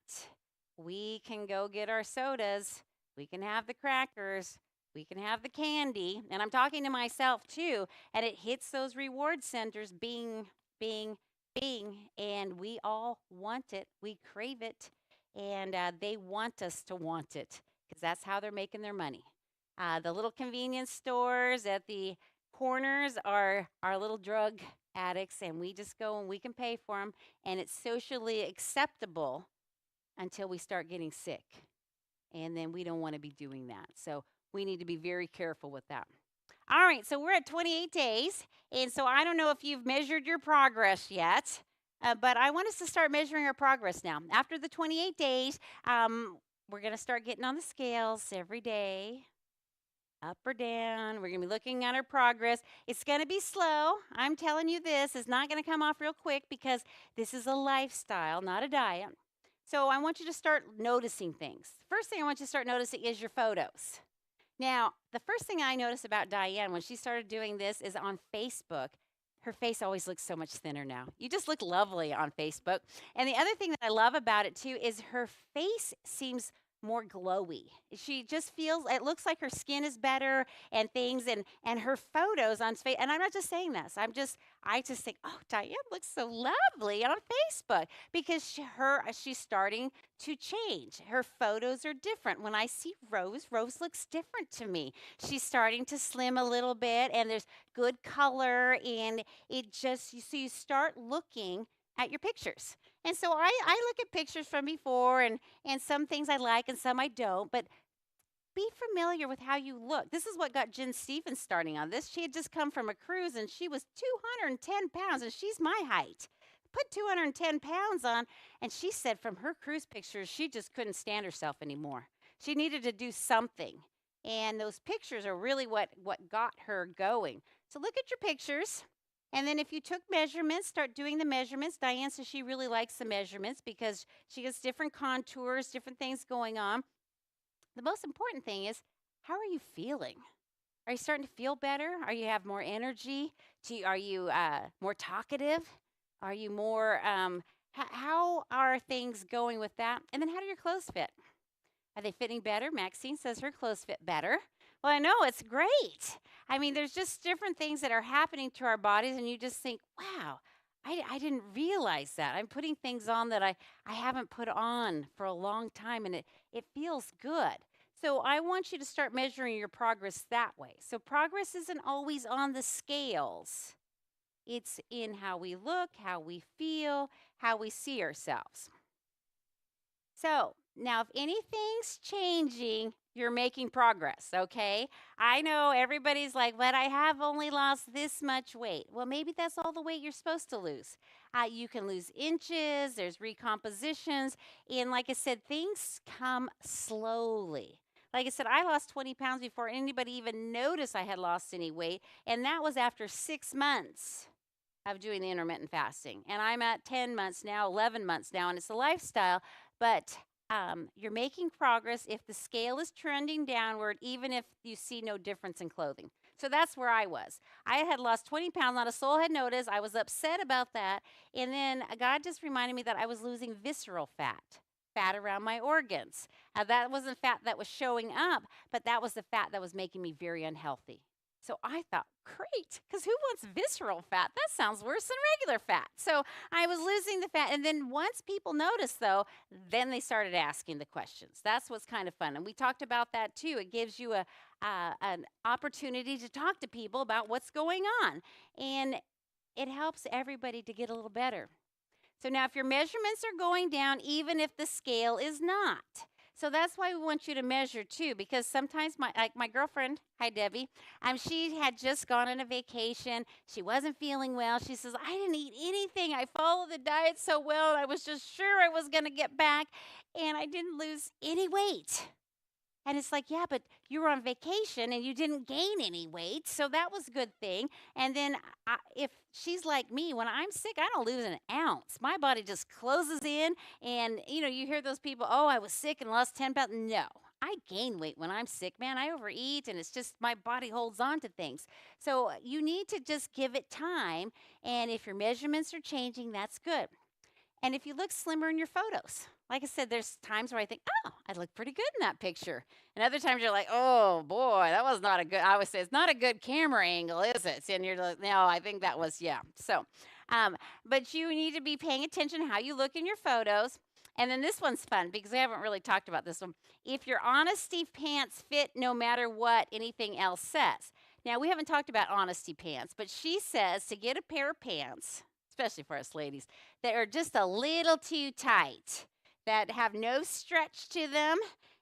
we can go get our sodas. We can have the crackers. We can have the candy. And I'm talking to myself too. And it hits those reward centers, bing, bing, bing. And we all want it. We crave it. And they want us to want it because that's how they're making their money. The little convenience stores at the corners are our little drug addicts, and we just go and we can pay for them, and it's socially acceptable until we start getting sick. And then we don't want to be doing that. So we need to be very careful with that. All right, so we're at 28 days, and so I don't know if you've measured your progress yet, but I want us to start measuring our progress now. After the 28 days, we're going to start getting on the scales every day. Up or down. We're going to be looking at our progress. It's going to be slow. I'm telling you this. It's not going to come off real quick because this is a lifestyle, not a diet. So I want you to start noticing things. First thing I want you to start noticing is your photos. Now, the first thing I noticed about Diane when she started doing this is on Facebook. Her face always looks so much thinner now. You just look lovely on Facebook. And the other thing that I love about it too is her face seems more glowy. She just feels, it looks like her skin is better and things, and her photos on face, and I'm not just saying this, I just think, oh, Diane looks so lovely on Facebook because she's starting to change. Her photos are different. When I see Rose looks different to me. She's starting to slim a little bit, and there's good color, and it just, you start looking at your pictures. And so I look at pictures from before, and some things I like and some I don't, but be familiar with how you look. This is what got Jen Stevens starting on this. She had just come from a cruise, and she was 210 pounds, and she's my height. Put 210 pounds on, and she said from her cruise pictures, she just couldn't stand herself anymore. She needed to do something, and those pictures are really what got her going. So look at your pictures. And then if you took measurements, start doing the measurements. Diane says she really likes the measurements because she gets different contours, different things going on. The most important thing is, how are you feeling? Are you starting to feel better? Are you have more energy? Are you more talkative? Are you more, how are things going with that? And then how do your clothes fit? Are they fitting better? Maxine says her clothes fit better. Well, I know, it's great. I mean, there's just different things that are happening to our bodies, and you just think, wow, I didn't realize that. I'm putting things on that I haven't put on for a long time, and it feels good. So I want you to start measuring your progress that way. So progress isn't always on the scales. It's in how we look, how we feel, how we see ourselves. So now if anything's changing, you're making progress, okay? I know everybody's like, but I have only lost this much weight. Well, maybe that's all the weight you're supposed to lose. You can lose inches, there's recompositions, and like I said, things come slowly. Like I said, I lost 20 pounds before anybody even noticed I had lost any weight, and that was after 6 months of doing the intermittent fasting. And I'm at 10 months now, 11 months now, and it's a lifestyle, but you're making progress if the scale is trending downward, even if you see no difference in clothing. So that's where I was. I had lost 20 pounds, not a soul had noticed. I was upset about that. And then God just reminded me that I was losing visceral fat around my organs. That wasn't fat that was showing up, but that was the fat that was making me very unhealthy. So I thought, great, because who wants visceral fat? That sounds worse than regular fat. So I was losing the fat. And then once people noticed, though, then they started asking the questions. That's what's kind of fun. And we talked about that, too. It gives you an opportunity to talk to people about what's going on. And it helps everybody to get a little better. So now if your measurements are going down, even if the scale is not. So that's why we want you to measure too, because sometimes my girlfriend, hi Debbie, she had just gone on a vacation. She wasn't feeling well. She says, I didn't eat anything. I followed the diet so well. I was just sure I was going to get back, and I didn't lose any weight. And it's like, yeah, but you were on vacation and you didn't gain any weight, so that was a good thing. And then if she's like me, when I'm sick, I don't lose an ounce. My body just closes in, and, you hear those people, oh, I was sick and lost 10 pounds. No, I gain weight when I'm sick, man. I overeat and it's just my body holds on to things. So you need to just give it time. And if your measurements are changing, that's good. And if you look slimmer in your photos, like I said, there's times where I think, oh, I look pretty good in that picture. And other times you're like, oh boy, that was not a good, I always say, it's not a good camera angle, is it? And you're like, no, I think that was, yeah. So, but you need to be paying attention how you look in your photos. And then this one's fun because we haven't really talked about this one. If your honesty pants fit no matter what anything else says. Now, we haven't talked about honesty pants, but she says to get a pair of pants, especially for us ladies, that are just a little too tight, that have no stretch to them,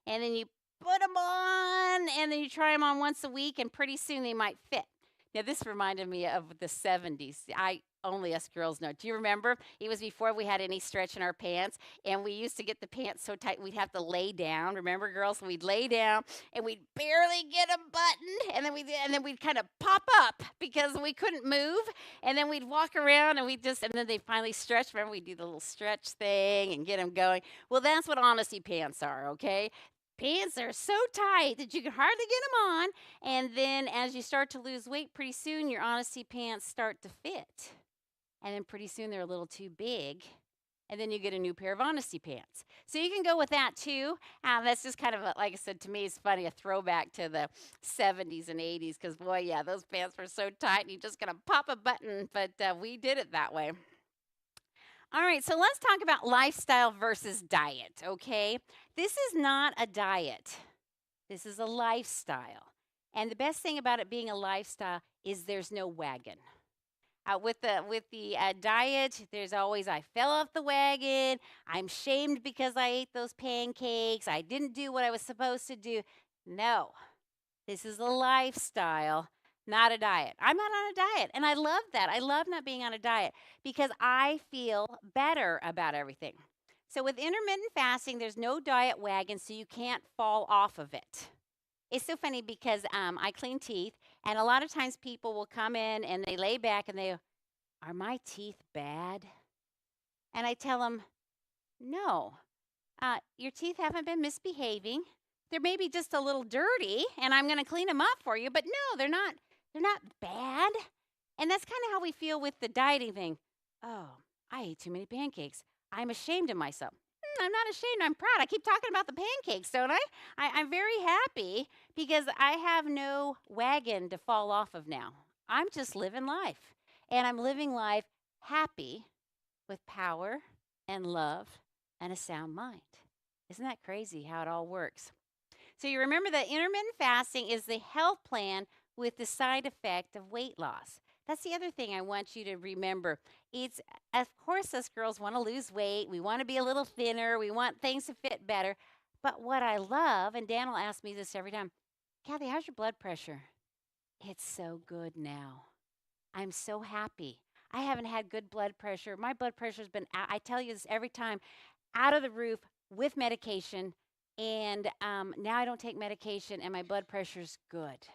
and then you put them on, and then you try them on once a week, and pretty soon they might fit. Now, this reminded me of the 70s. Only us girls know. Do you remember? It was before we had any stretch in our pants, and we used to get the pants so tight we'd have to lay down. Remember, girls? We'd lay down, and we'd barely get them buttoned, and then we'd kind of pop up because we couldn't move, and then we'd walk around, and and then they'd finally stretch. Remember, we'd do the little stretch thing and get them going. Well, that's what honesty pants are, okay? Pants are so tight that you can hardly get them on, and then as you start to lose weight, pretty soon your honesty pants start to fit. And then pretty soon they're a little too big. And then you get a new pair of honesty pants. So you can go with that too. That's just kind of, like I said, to me, it's funny, a throwback to the 70s and 80s. Because, boy, yeah, those pants were so tight, and you're just going to pop a button. But we did it that way. All right, so let's talk about lifestyle versus diet, okay? This is not a diet. This is a lifestyle. And the best thing about it being a lifestyle is there's no wagon. With the diet, there's always I fell off the wagon. I'm shamed because I ate those pancakes. I didn't do what I was supposed to do. No, this is a lifestyle, not a diet. I'm not on a diet, and I love that. I love not being on a diet because I feel better about everything. So with intermittent fasting, there's no diet wagon, so you can't fall off of it. It's so funny because I clean teeth, and a lot of times people will come in and they lay back and they, are my teeth bad? And I tell them, no, your teeth haven't been misbehaving. They're maybe just a little dirty, and I'm going to clean them up for you. But no, they're not bad. And that's kind of how we feel with the dieting thing. Oh, I ate too many pancakes. I'm ashamed of myself. I'm not ashamed. I'm proud. I keep talking about the pancakes, don't I? I'm very happy because I have no wagon to fall off of now. I'm just living life. And I'm living life happy with power and love and a sound mind. Isn't that crazy how it all works? So you remember that intermittent fasting is the health plan with the side effect of weight loss. That's the other thing I want you to remember. It's, of course, us girls want to lose weight. We want to be a little thinner. We want things to fit better. But what I love, and Dan will ask me this every time, Cathy, how's your blood pressure? It's so good now. I'm so happy. I haven't had good blood pressure. My blood pressure's been, I tell you this every time, out of the roof with medication. And now I don't take medication, and my blood pressure's good.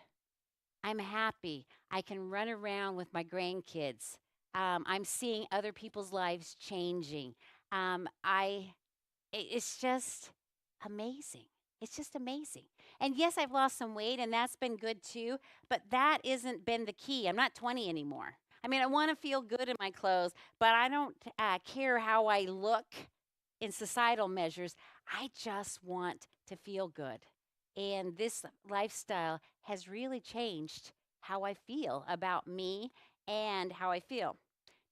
I'm happy. I can run around with my grandkids. I'm seeing other people's lives changing. It's just amazing. It's just amazing. And yes, I've lost some weight, and that's been good too, but that isn't been the key. I'm not 20 anymore. I mean, I want to feel good in my clothes, but I don't care how I look in societal measures. I just want to feel good. And this lifestyle has really changed how I feel about me and how I feel.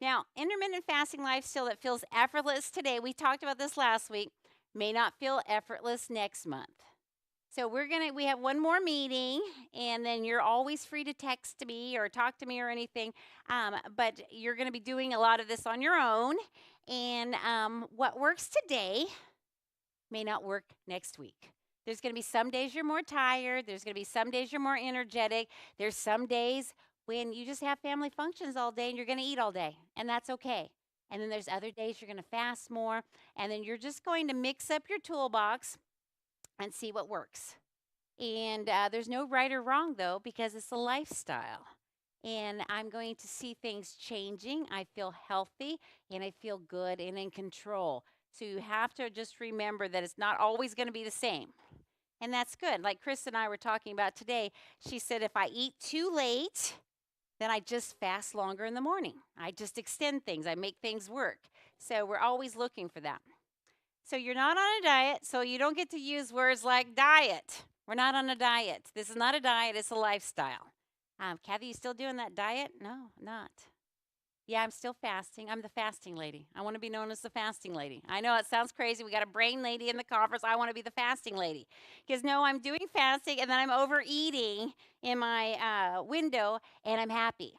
Now, intermittent fasting lifestyle that feels effortless today, we talked about this last week, may not feel effortless next month. So we have one more meeting, and then you're always free to text me or talk to me or anything. But you're going to be doing a lot of this on your own. And what works today may not work next week. There's going to be some days you're more tired. There's going to be some days you're more energetic. There's some days when you just have family functions all day and you're going to eat all day, and that's okay. And then there's other days you're going to fast more, and then you're just going to mix up your toolbox and see what works. And there's no right or wrong, though, because it's a lifestyle. And I'm going to see things changing. I feel healthy, and I feel good and in control. So you have to just remember that it's not always going to be the same. And that's good. Like Chris and I were talking about today, she said if I eat too late, then I just fast longer in the morning. I just extend things. I make things work. So we're always looking for that. So you're not on a diet, so you don't get to use words like diet. We're not on a diet. This is not a diet, it's a lifestyle. Cathy, you still doing that diet? No, not. Yeah, I'm still fasting. I'm the fasting lady. I want to be known as the fasting lady. I know it sounds crazy. We got a brain lady in the conference. I want to be the fasting lady. Because no, I'm doing fasting and then I'm overeating in my window and I'm happy.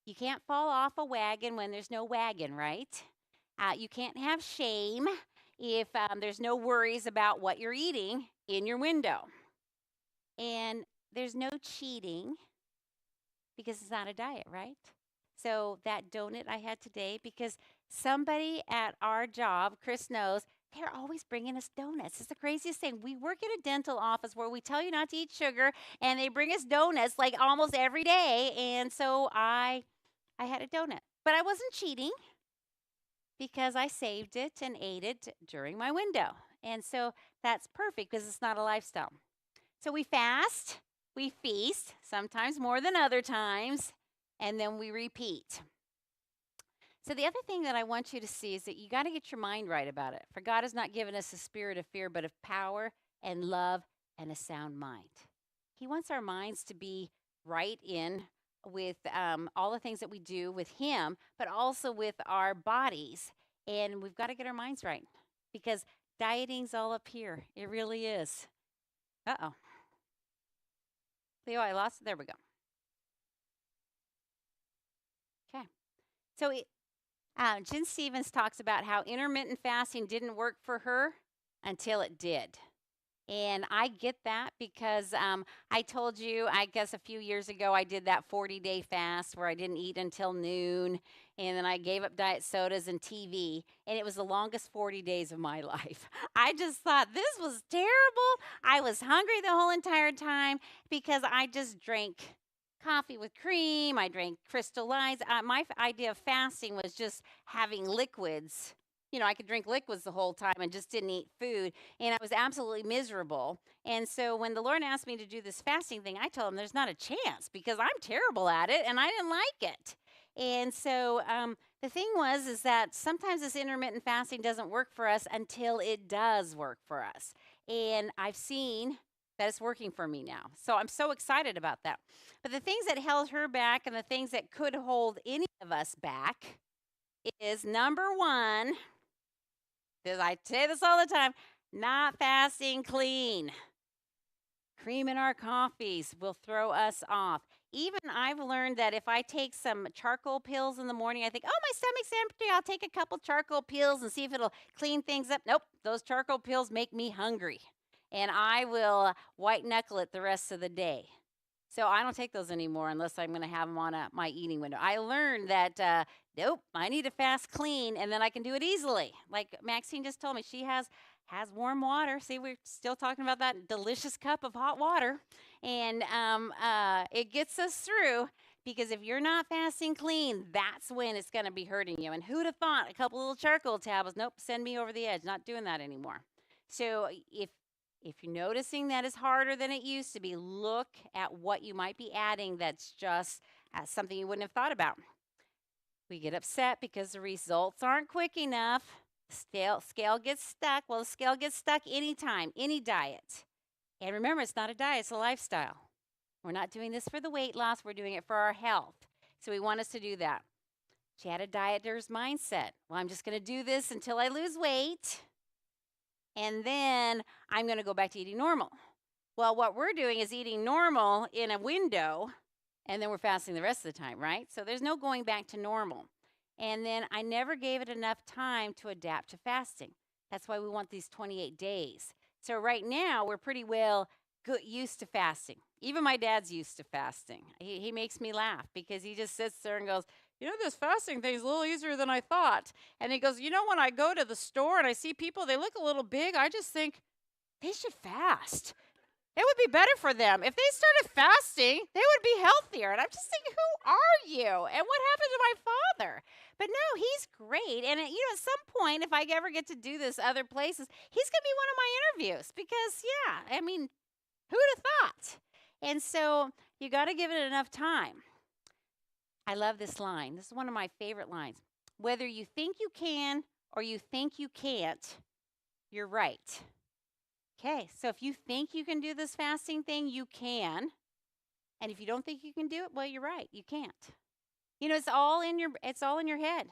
You can't fall off a wagon when there's no wagon, right? You can't have shame if there's no worries about what you're eating in your window. And there's no cheating because it's not a diet, right? So that donut I had today, because somebody at our job, Chris knows, they're always bringing us donuts. It's the craziest thing. We work in a dental office where we tell you not to eat sugar, and they bring us donuts like almost every day. And so I had a donut, but I wasn't cheating because I saved it and ate it during my window. And so that's perfect because it's not a lifestyle. So we fast, we feast, sometimes more than other times, and then we repeat. So the other thing that I want you to see is that you got to get your mind right about it. For God has not given us a spirit of fear, but of power and love and a sound mind. He wants our minds to be right in with all the things that we do with Him, but also with our bodies. And we've got to get our minds right because dieting's all up here. It really is. Uh-oh. Leo, I lost it. There we go. Okay. So Jen Stevens talks about how intermittent fasting didn't work for her until it did. And I get that because I told you, I guess a few years ago, I did that 40-day fast where I didn't eat until noon. And then I gave up diet sodas and TV. And it was the longest 40 days of my life. I just thought this was terrible. I was hungry the whole entire time because I just drank coffee with cream. I drank Crystal Lights. My idea of fasting was just having liquids. You know, I could drink liquids the whole time and just didn't eat food. And I was absolutely miserable. And so when the Lord asked me to do this fasting thing, I told him there's not a chance because I'm terrible at it and I didn't like it. And so the thing is that sometimes this intermittent fasting doesn't work for us until it does work for us. And I've seen that it's working for me now. So I'm so excited about that. But the things that held her back and the things that could hold any of us back is number one, because I say this all the time, not fasting clean. Cream in our coffees will throw us off. Even I've learned that if I take some charcoal pills in the morning, I think, oh, my stomach's empty. I'll take a couple charcoal pills and see if it'll clean things up. Nope, those charcoal pills make me hungry. And I will white knuckle it the rest of the day. So I don't take those anymore unless I'm going to have them on my eating window. I learned that, nope, I need to fast clean, and then I can do it easily. Like Maxine just told me, she has warm water. See, we're still talking about that delicious cup of hot water. And it gets us through because if you're not fasting clean, that's when it's going to be hurting you. And who'd have thought a couple little charcoal tablets, nope, send me over the edge. Not doing that anymore. So if you're noticing that it's harder than it used to be, look at what you might be adding that's just something you wouldn't have thought about. We get upset because the results aren't quick enough. Scale gets stuck. Well, the scale gets stuck anytime, any diet. And remember, it's not a diet, it's a lifestyle. We're not doing this for the weight loss. We're doing it for our health. So we want us to do that. She had a dieter's mindset. Well, I'm just going to do this until I lose weight. And then I'm going to go back to eating normal. Well, what we're doing is eating normal in a window, and then we're fasting the rest of the time, right? So there's no going back to normal. And then I never gave it enough time to adapt to fasting. That's why we want these 28 days. So right now, we're pretty well used to fasting. Even my dad's used to fasting. He makes me laugh because he just sits there and goes, you know, this fasting thing is a little easier than I thought. And he goes, you know, when I go to the store and I see people, they look a little big, I just think they should fast. It would be better for them. If they started fasting, they would be healthier. And I'm just thinking, who are you? And what happened to my father? But no, he's great. And, at some point, if I ever get to do this other places, he's going to be one of my interviews because, yeah, I mean, who'd have thought? And so you got to give it enough time. I love this line. This is one of my favorite lines. Whether you think you can or you think you can't, you're right. Okay, so if you think you can do this fasting thing, you can. And if you don't think you can do it, well, you're right. You can't. You know, it's all in your head.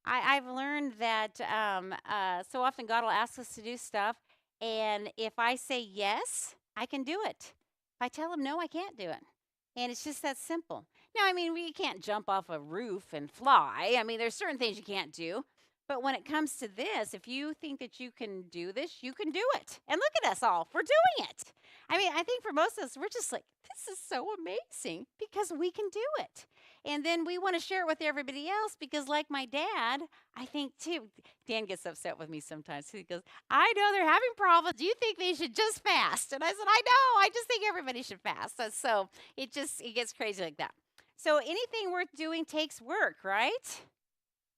I've learned that so often God will ask us to do stuff, and if I say yes, I can do it. If I tell him no, I can't do it. And it's just that simple. Now, I mean, we can't jump off a roof and fly. I mean, there's certain things you can't do. But when it comes to this, if you think that you can do this, you can do it. And look at us all. We're doing it. I mean, I think for most of us, we're just like, this is so amazing because we can do it. And then we want to share it with everybody else because, like my dad, I think too, Dan gets upset with me sometimes. He goes, I know they're having problems. Do you think they should just fast? And I said, I know. I just think everybody should fast. So it gets crazy like that. So anything worth doing takes work, right?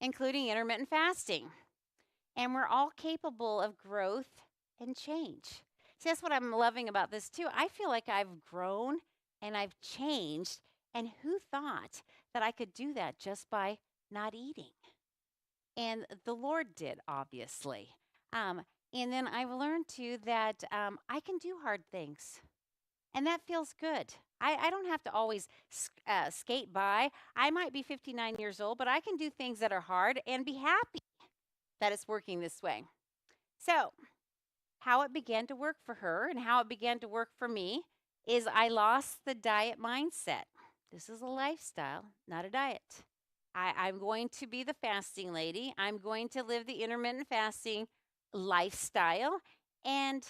Including intermittent fasting. And we're all capable of growth and change. See, that's what I'm loving about this too. I feel like I've grown and I've changed. And who thought that I could do that just by not eating? And the Lord did, obviously. And then I've learned too that I can do hard things. And that feels good. I don't have to always skate by. I might be 59 years old, but I can do things that are hard and be happy that it's working this way. So, how it began to work for her and how it began to work for me is I lost the diet mindset. This is a lifestyle, not a diet. I'm going to be the fasting lady. I'm going to live the intermittent fasting lifestyle. And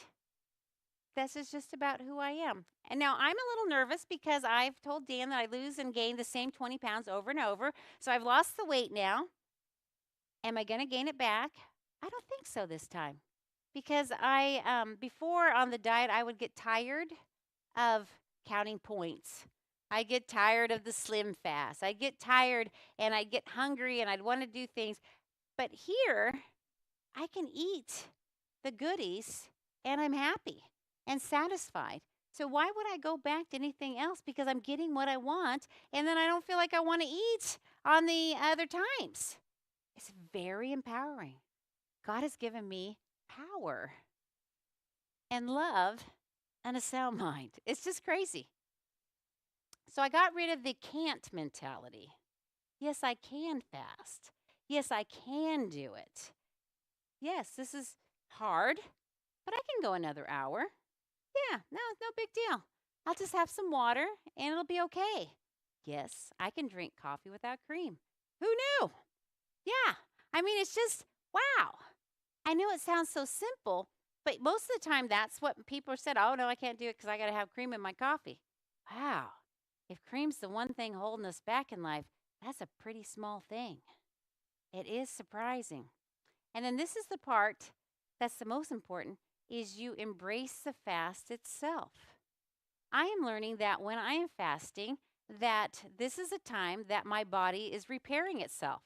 this is just about who I am. And now I'm a little nervous because I've told Dan that I lose and gain the same 20 pounds over and over. So I've lost the weight now. Am I going to gain it back? I don't think so this time. Because before on the diet, I would get tired of counting points. I get tired of the slim fast. I get tired and I get hungry and I'd want to do things. But here, I can eat the goodies and I'm happy and satisfied. So why would I go back to anything else? Because I'm getting what I want and then I don't feel like I want to eat on the other times. It's very empowering. God has given me power and love and a sound mind. It's just crazy. So I got rid of the can't mentality. Yes, I can fast. Yes, I can do it. Yes, this is hard, but I can go another hour. Yeah, no big deal. I'll just have some water and it'll be okay. Yes, I can drink coffee without cream. Who knew? Yeah, I mean, it's just, wow. I know it sounds so simple, but most of the time that's what people said, oh, no, I can't do it because I got to have cream in my coffee. Wow. If cream's the one thing holding us back in life, that's a pretty small thing. It is surprising. And then this is the part that's the most important, is you embrace the fast itself. I am learning that when I am fasting, that this is a time that my body is repairing itself.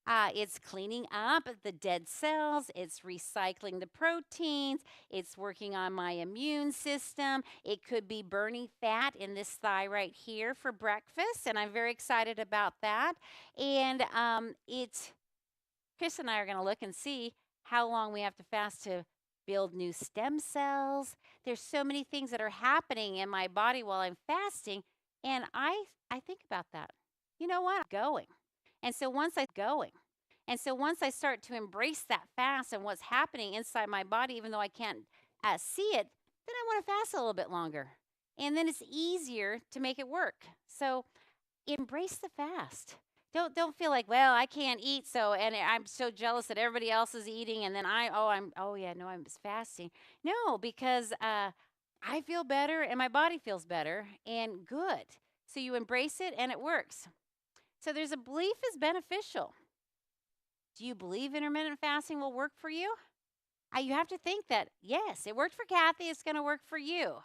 It's cleaning up the dead cells. It's recycling the proteins. It's working on my immune system. It could be burning fat in this thigh right here for breakfast, and I'm very excited about that. And Chris and I are going to look and see how long we have to fast to build new stem cells. There's so many things that are happening in my body while I'm fasting, and I think about that. You know what? I'm going. And so once I start to embrace that fast and what's happening inside my body, even though I can't see it, then I want to fast a little bit longer. And then it's easier to make it work. So embrace the fast. Don't feel like, well, I can't eat, and I'm so jealous that everybody else is eating, and then I'm fasting. No, because I feel better and my body feels better and good. So you embrace it and it works. So there's a belief is beneficial. Do you believe intermittent fasting will work for you? You have to think that, yes, it worked for Cathy, it's going to work for you.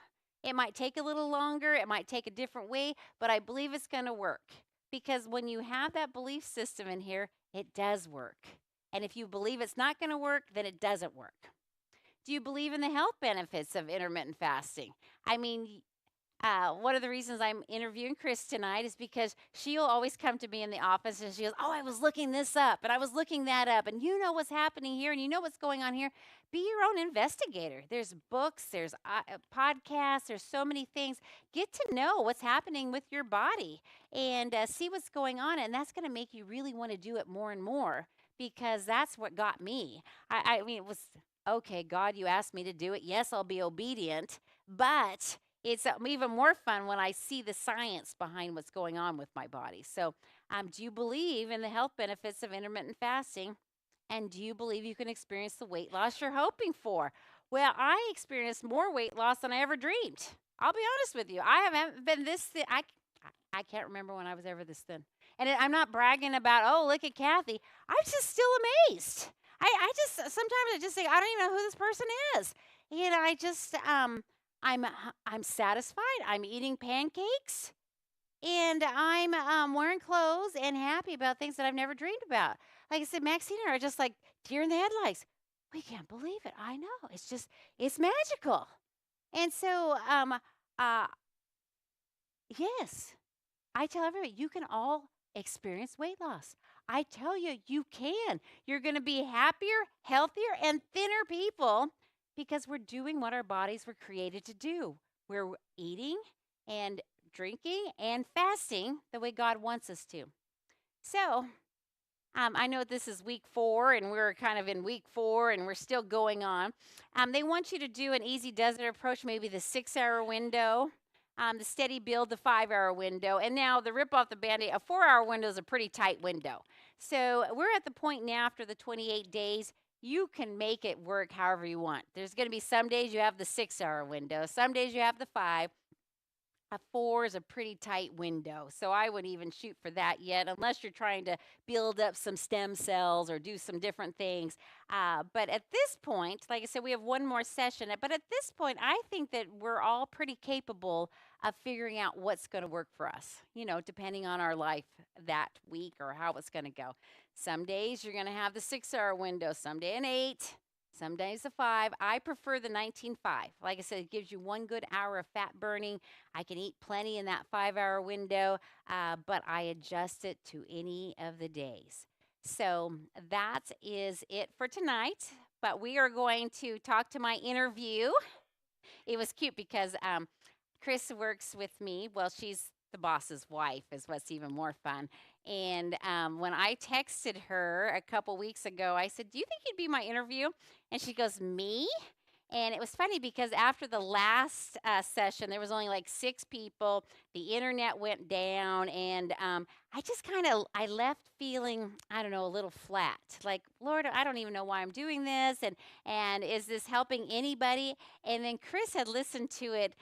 It might take a little longer, it might take a different way, but I believe it's going to work. Because when you have that belief system in here, it does work. And if you believe it's not going to work, then it doesn't work. Do you believe in the health benefits of intermittent fasting? I mean, one of the reasons I'm interviewing Chris tonight is because she'll always come to me in the office and she goes, "Oh, I was looking this up and I was looking that up, and you know what's happening here and you know what's going on here." Be your own investigator. There's books, there's podcasts, there's so many things. Get to know what's happening with your body and see what's going on. And that's going to make you really want to do it more and more because that's what got me. I mean, it was okay, God, you asked me to do it. Yes, I'll be obedient, but it's even more fun when I see the science behind what's going on with my body. So, do you believe in the health benefits of intermittent fasting? And do you believe you can experience the weight loss you're hoping for? Well, I experienced more weight loss than I ever dreamed. I'll be honest with you. I haven't been this thin. I can't remember when I was ever this thin. And I'm not bragging about, oh, look at Cathy. I'm just still amazed. I just, sometimes I just think, I don't even know who this person is. And I just, I'm satisfied. I'm eating pancakes, and I'm wearing clothes and happy about things that I've never dreamed about. Like I said, Maxine and I are just like deer in the headlights. We can't believe it. I know. It's just, it's magical. And so, uh, yes, I tell everybody, you can all experience weight loss. I tell you, you can. You're going to be happier, healthier, and thinner people because we're doing what our bodies were created to do. We're eating and drinking and fasting the way God wants us to. So, I know this is week 4, and we're kind of in week 4, and we're still going on. They want you to do an easy desert approach, maybe the 6-hour window, the steady build, the 5-hour window, and now the rip off the Band-Aid, a 4-hour window is a pretty tight window. So we're at the point now after the 28 days, you can make it work however you want. There's going to be some days you have the 6-hour window, some days you have the 5. A 4 is a pretty tight window, so I wouldn't even shoot for that yet unless you're trying to build up some stem cells or do some different things. But at this point, like I said, we have one more session. But at this point, I think that we're all pretty capable of figuring out what's going to work for us, depending on our life that week or how it's going to go. Some days you're going to have the 6-hour window, some day an 8. Some days a 5. I prefer the 19-5. Like I said, it gives you 1 good hour of fat burning. I can eat plenty in that 5-hour window, but I adjust it to any of the days. So that is it for tonight. But we are going to talk to my interview. It was cute because Chris works with me. Well, she's the boss's wife is what's even more fun. And when I texted her a couple weeks ago, I said, "Do you think you'd be my interview?" And she goes, "Me?" And it was funny because after the last session, there was only like 6 people. The internet went down, and I just I left feeling, I don't know, a little flat. Like, Lord, I don't even know why I'm doing this, and is this helping anybody? And then Chris had listened to it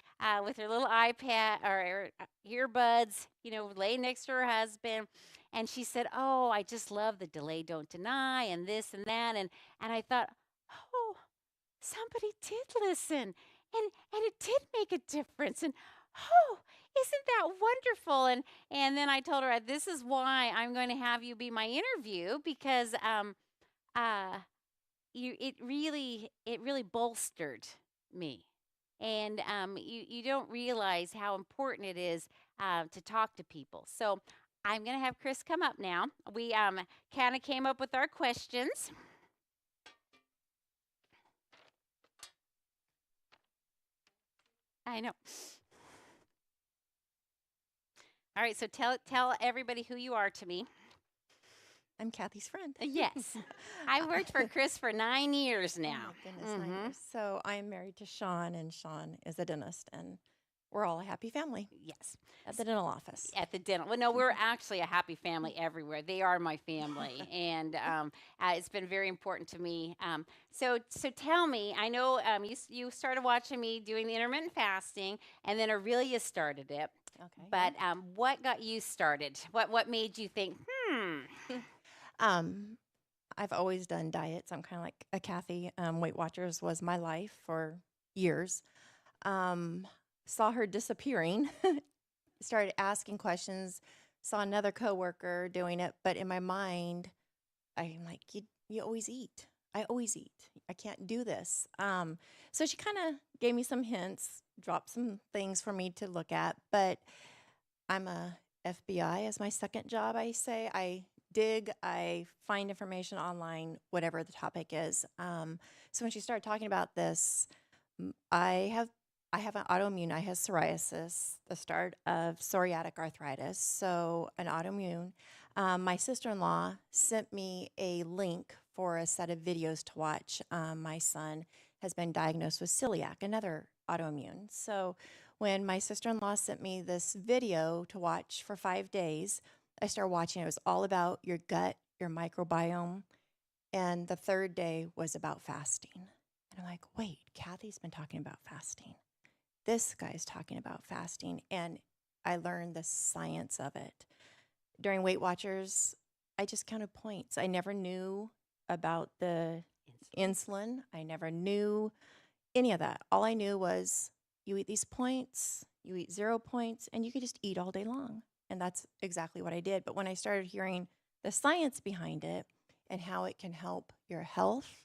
with her little iPad or earbuds, laying next to her husband, and she said, "Oh, I just love the delay, don't deny, and this and that," and I thought, oh. Somebody did listen, and it did make a difference. And oh, isn't that wonderful? And then I told her, this is why I'm going to have you be my interview because it really bolstered me. And you don't realize how important it is to talk to people. So I'm going to have Chris come up now. We kind of came up with our questions. I know. All right, so tell everybody who you are to me. I'm Cathy's friend. Yes. I worked for Chris for 9 years now. Oh my goodness, 9 years. So I'm married to Sean, and Sean is a dentist, and we're all a happy family. Yes. At the dental office. At the dental. Well, no, we're actually a happy family everywhere. They are my family, and it's been very important to me. So tell me, I know you started watching me doing the intermittent fasting, and then Aurelia started it. Okay. But what got you started? What made you think, I've always done diets. I'm kind of like a Cathy. Weight Watchers was my life for years. Saw her disappearing. Started asking questions. Saw another coworker doing it, but in my mind, I'm like, you always eat. I always eat. I can't do this. So she kind of gave me some hints, dropped some things for me to look at. But I'm a FBI as my second job. I say I dig, I find information online, whatever the topic is. So when she started talking about this, I have an autoimmune. I have psoriasis, the start of psoriatic arthritis. So an autoimmune. My sister-in-law sent me a link for a set of videos to watch. My son has been diagnosed with celiac, another autoimmune. So when my sister-in-law sent me this video to watch for 5 days, I started watching. It was all about your gut, your microbiome. And the third day was about fasting. And I'm like, wait, Cathy's been talking about fasting. This guy's talking about fasting. And I learned the science of it. During Weight Watchers, I just counted points. I never knew about the insulin. I never knew any of that. All I knew was you eat these points, you eat 0 points, and you could just eat all day long. And that's exactly what I did. But when I started hearing the science behind it and how it can help your health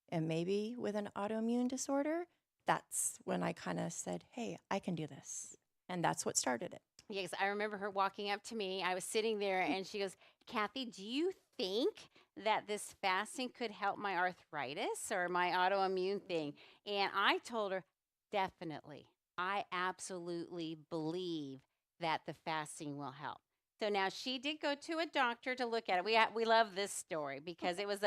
and maybe with an autoimmune disorder, that's when I kind of said, hey, I can do this. And that's what started it. Yes, I remember her walking up to me. I was sitting there and she goes, Cathy, do you think that this fasting could help my arthritis or my autoimmune thing? And I told her, definitely. I absolutely believe that the fasting will help. So now she did go to a doctor to look at it. We love this story because it was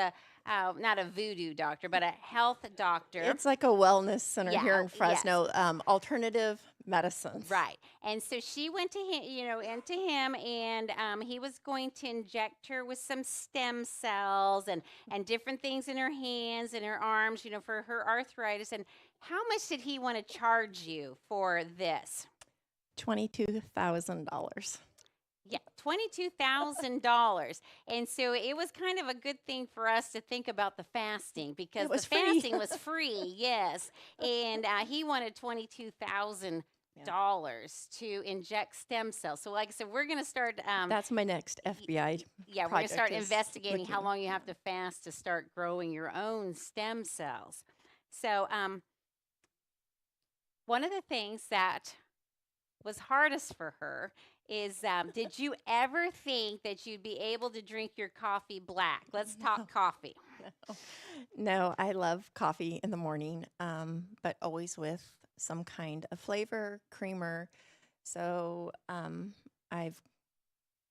not a voodoo doctor, but a health doctor. It's like a wellness center Yeah, here in yes. Fresno, alternative medicines. Right. And so she went to him, into him, and he was going to inject her with some stem cells and different things in her hands and her arms, for her arthritis. And how much did he want to charge you for this? $22,000. Yeah, $22,000. And so it was kind of a good thing for us to think about the fasting because the fasting was free, yes. And he wanted $22,000 to inject stem cells. So like I said, we're going to start. That's my next FBI. Yeah, we're going to start investigating how long you have to fast to start growing your own stem cells. So one of the things that was hardest for her is did you ever think that you'd be able to drink your coffee black? Let's talk coffee. No, I love coffee in the morning, but always with some kind of flavor, creamer. So I've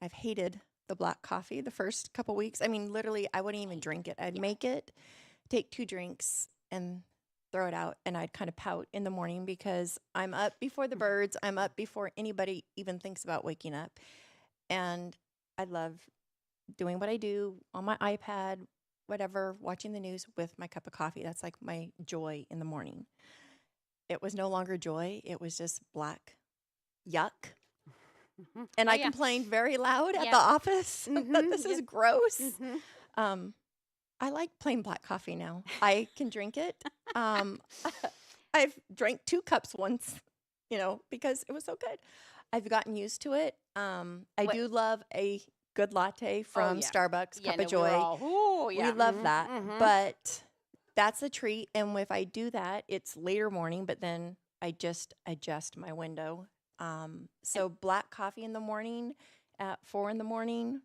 hated the black coffee the first couple weeks. I mean, literally, I wouldn't even drink it. I'd make it, take 2 drinks, and throw it out, and I'd kind of pout in the morning because I'm up before the birds. I'm up before anybody even thinks about waking up. And I love doing what I do on my iPad, whatever, watching the news with my cup of coffee. That's like my joy in the morning. It was no longer joy. It was just black yuck. And I complained very loud at the office that this is gross. I like plain black coffee now. I can drink it. I've drank 2 cups once, because it was so good. I've gotten used to it. I do love a good latte from Starbucks, Cup of Joy. We love that. But that's a treat. And if I do that, it's later morning, but then I just adjust my window. So black coffee in the morning at 4 in the morning,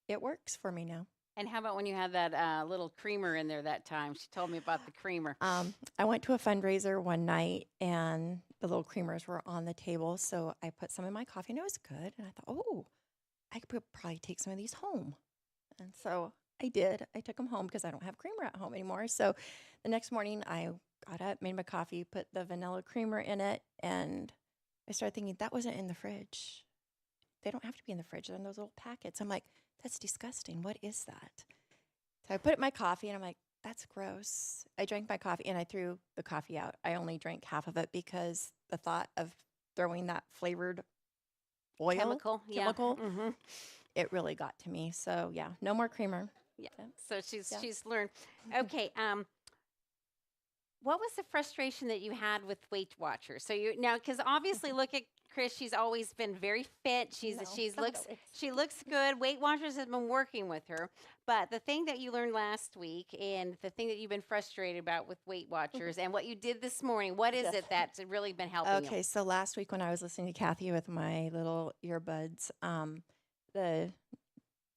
it works for me now. And how about when you had that little creamer in there that time? She told me about the creamer. I went to a fundraiser one night, and the little creamers were on the table. So I put some in my coffee, and it was good. And I thought, I could probably take some of these home. And so I did. I took them home because I don't have creamer at home anymore. So the next morning, I got up, made my coffee, put the vanilla creamer in it, and I started thinking, that wasn't in the fridge. They don't have to be in the fridge. They're in those little packets. I'm like, that's disgusting. What is that? So I put it in my coffee, and I'm like, that's gross. I drank my coffee, and I threw the coffee out. I only drank half of it because the thought of throwing that flavored oil, chemical, it really got to me. So, yeah, no more creamer. Yeah. So she's learned. Okay. what was the frustration that you had with Weight Watchers? So you now, because obviously, look at Chris. She's always been very fit. No, She's not looks always. she looks good. Weight Watchers has been working with her, but the thing that you learned last week, and the thing that you've been frustrated about with Weight Watchers, and what you did this morning, what is Yes. it that's really been helping you? Okay, so last week when I was listening to Cathy with my little earbuds, the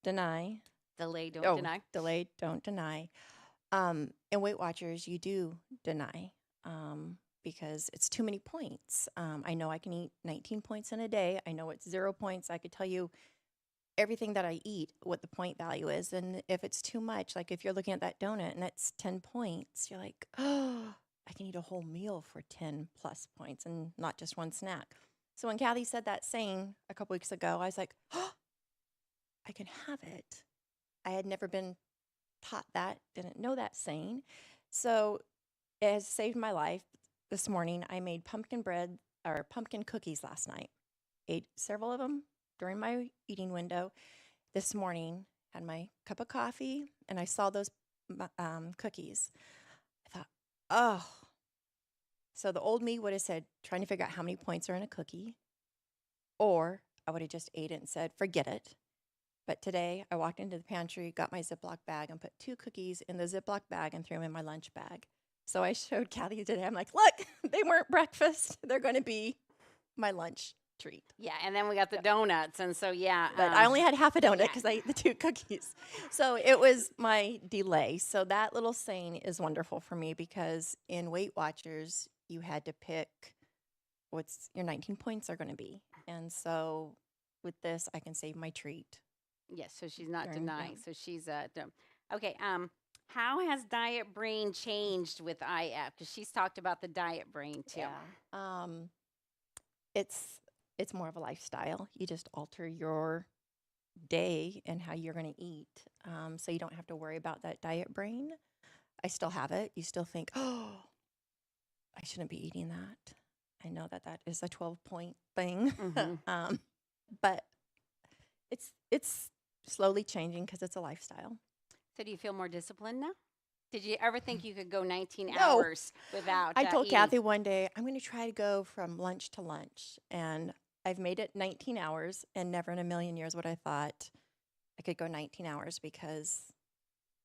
deny, Delay, don't deny. delay, don't deny. In Weight Watchers, you do deny because it's too many points. I know I can eat 19 points in a day. I know it's 0 points. I could tell you everything that I eat, what the point value is. And if it's too much, like if you're looking at that donut and that's 10 points, you're like, oh, I can eat a whole meal for 10 plus points and not just one snack. So when Cathy said that saying a couple weeks ago, I was like, oh, I can have it. I had never been taught that, didn't know that saying. So it has saved my life. This morning, I made pumpkin bread or pumpkin cookies last night. Ate several of them during my eating window. This morning, had my cup of coffee, and I saw those cookies. I thought, oh. So the old me would have said, trying to figure out how many points are in a cookie, or I would have just ate it and said, forget it. But today, I walked into the pantry, got my Ziploc bag, and put 2 cookies in the Ziploc bag and threw them in my lunch bag. So I showed Cathy today. I'm like, look, they weren't breakfast. They're going to be my lunch treat. Yeah, and then we got the donuts, and so yeah. But I only had half a donut yeah. because I ate the 2 cookies. So it was my delay. So that little saying is wonderful for me because in Weight Watchers, you had to pick what's your 19 points are going to be. And so with this, I can save my treat. Yes, so she's not During- denying. yeah. So she's okay. How has diet brain changed with IF? Because she's talked about the diet brain too. Yeah. It's more of a lifestyle. You just alter your day and how you're going to eat, so you don't have to worry about that diet brain. I still have it. You still think, oh, I shouldn't be eating that. I know that that is a 12-point thing, but it's slowly changing because it's a lifestyle. So do you feel more disciplined now? Did you ever think you could go 19 No. hours without? I told eating? Cathy one day, I'm going to try to go from lunch to lunch. And I've made it 19 hours, and never in a million years would I thought I could go 19 hours because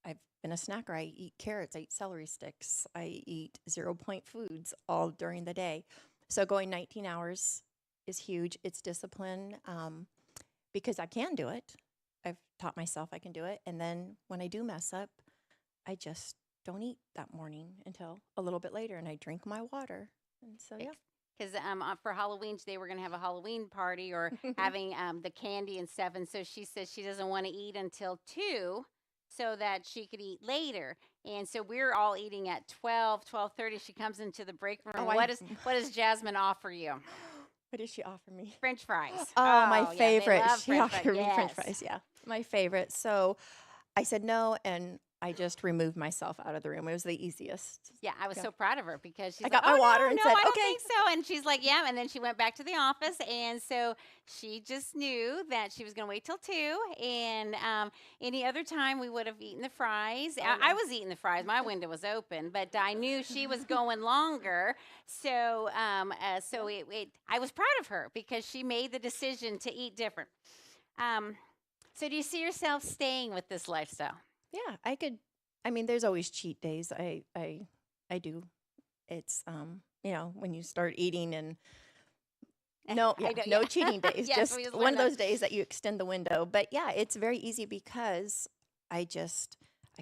I've been a snacker. I eat carrots, I eat celery sticks, I eat 0-point foods all during the day. So going 19 hours is huge. It's discipline because I can do it. I've taught myself I can do it. And then when I do mess up, I just don't eat that morning until a little bit later, and I drink my water. And so, yeah. Because for Halloween today, we're going to have a Halloween party or having the candy and stuff. And so she says she doesn't want to eat until 2 so that she could eat later. And so we're all eating at 12:30. She comes into the break room. Oh, what does Jasmine offer you? What did she offer me? French fries. Oh, my yeah, favorite. they love She French offered me fries. French fries, yeah. My favorite. So I said no, and I just removed myself out of the room. It was the easiest. Yeah, I was Yeah. so proud of her because she's I got like, my "Oh, water no, and no, said, I don't "Okay." think so." And she's like, "Yeah." And then she went back to the office, and so she just knew that she was going to wait till 2. And any other time, we would have eaten the fries. I was eating the fries; my window was open, but I knew she was going longer. So, I was proud of her because she made the decision to eat different. So, do you see yourself staying with this lifestyle? Yeah, I could. I mean, there's always cheat days. I do. It's when you start eating and no cheating days. Yes, just we just one learned of that. those days that you extend the window. But yeah, it's very easy because I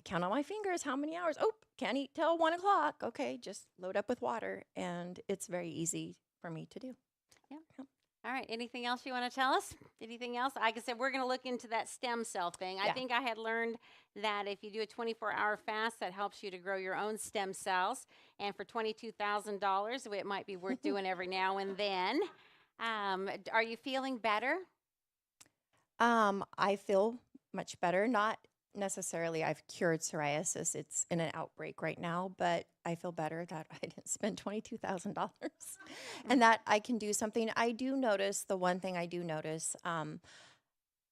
count on my fingers how many hours. Oh, can't eat till 1 o'clock. Okay, just load up with water, and it's very easy for me to do. Yeah. All right. Anything else you want to tell us? Anything else? Like I said, we're going to look into that stem cell thing. I Yeah. think I had learned that if you do a 24-hour fast, that helps you to grow your own stem cells. And for $22,000, it might be worth doing every now and then. Are you feeling better? I feel much better. Not necessarily I've cured psoriasis. It's in an outbreak right now, but I feel better that I didn't spend $22,000 and that I can do something. I do notice, the one thing I do notice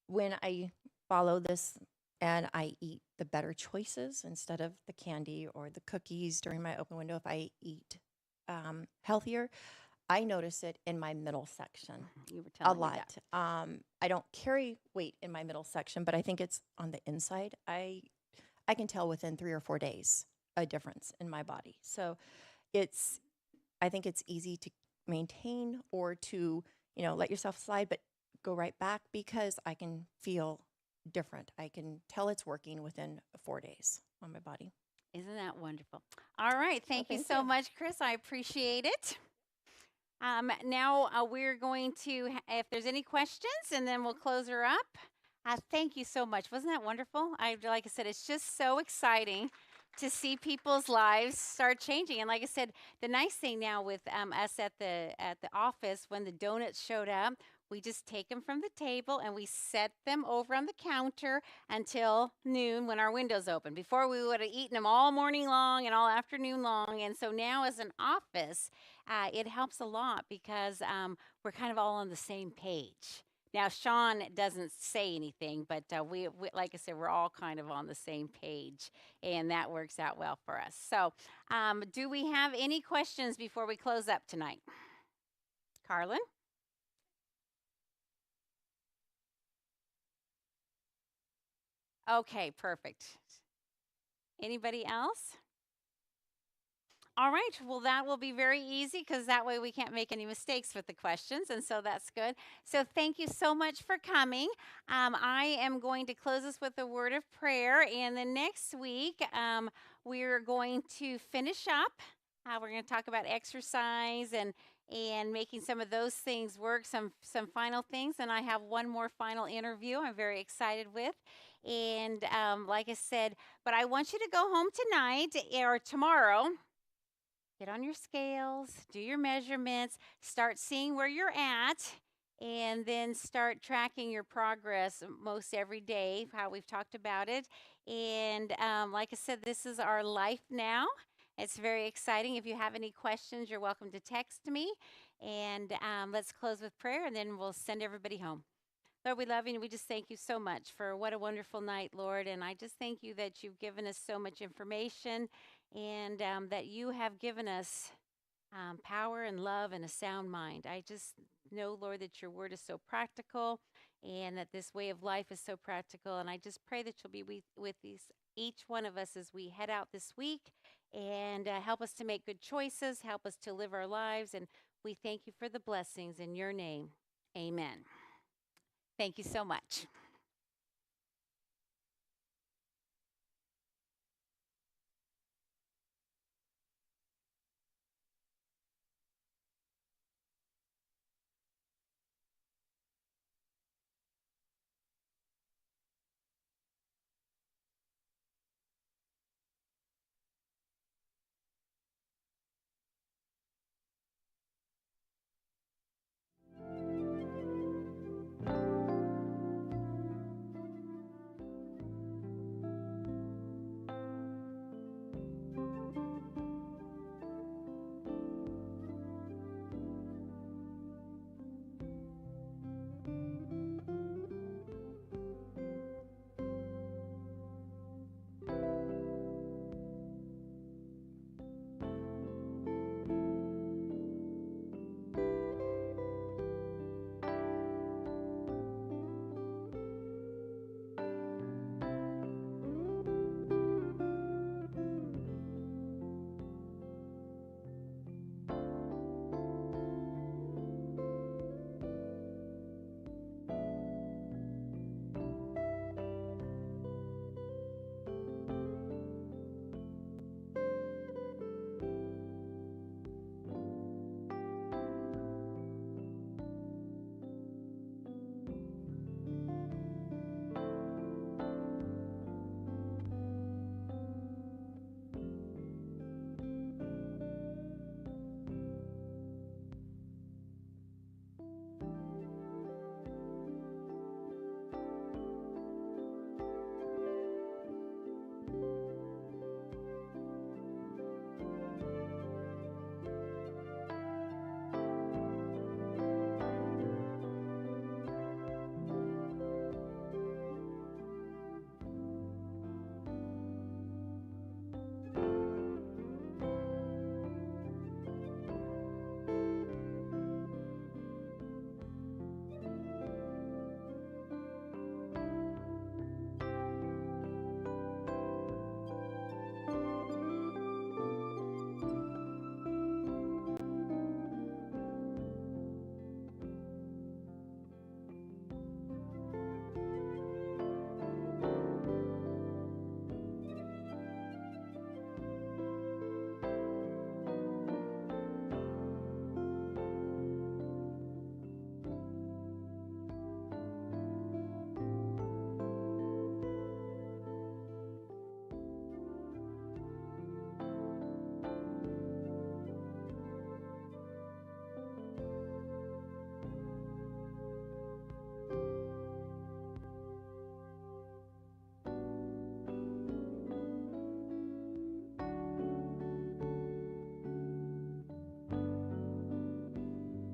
when I follow this and I eat the better choices instead of the candy or the cookies during my open window. If I eat healthier, I notice it in my middle section You were a telling me that. lot. I don't carry weight in my middle section, but I think it's on the inside. I can tell within 3 or 4 days a difference in my body. So I think it's easy to maintain or to, let yourself slide, but go right back because I can feel different. I can tell it's working within 4 days on my body. Isn't that wonderful? All right. Well, Thank you thank so you. much, Chris. I appreciate it. Now we're going to, if there's any questions, and then we'll close her up. Thank you so much. Wasn't that wonderful? Like I said, it's just so exciting to see people's lives start changing. And like I said, the nice thing now with us at the office, when the donuts showed up, we just take them from the table and we set them over on the counter until noon when our windows open. Before, we would have eaten them all morning long and all afternoon long. And so now, as an office, it helps a lot because we're kind of all on the same page. Now, Sean doesn't say anything, but we, like I said, we're all kind of on the same page, and that works out well for us. So, do we have any questions before we close up tonight? Carlin? Okay, perfect. Anybody else? All right, well, that will be very easy because that way we can't make any mistakes with the questions, and so that's good. So thank you so much for coming. I am going to close us with a word of prayer, and then next week we're going to finish up. We're going to talk about exercise and making some of those things work, some final things, and I have one more final interview I'm very excited with. And like I said, but I want you to go home tonight or tomorrow. Get on your scales, do your measurements, start seeing where you're at, and then start tracking your progress most every day, how we've talked about it. And like I said, this is our life now. It's very exciting. If you have any questions, you're welcome to text me. And let's close with prayer, and then we'll send everybody home. Lord, we love you, and we just thank you so much for what a wonderful night, Lord. And I just thank you that you've given us so much information and that you have given us power and love and a sound mind. I just know, Lord, that your word is so practical and that this way of life is so practical. And I just pray that you'll be with each one of us as we head out this week and help us to make good choices, help us to live our lives. And we thank you for the blessings in your name. Amen. Thank you so much.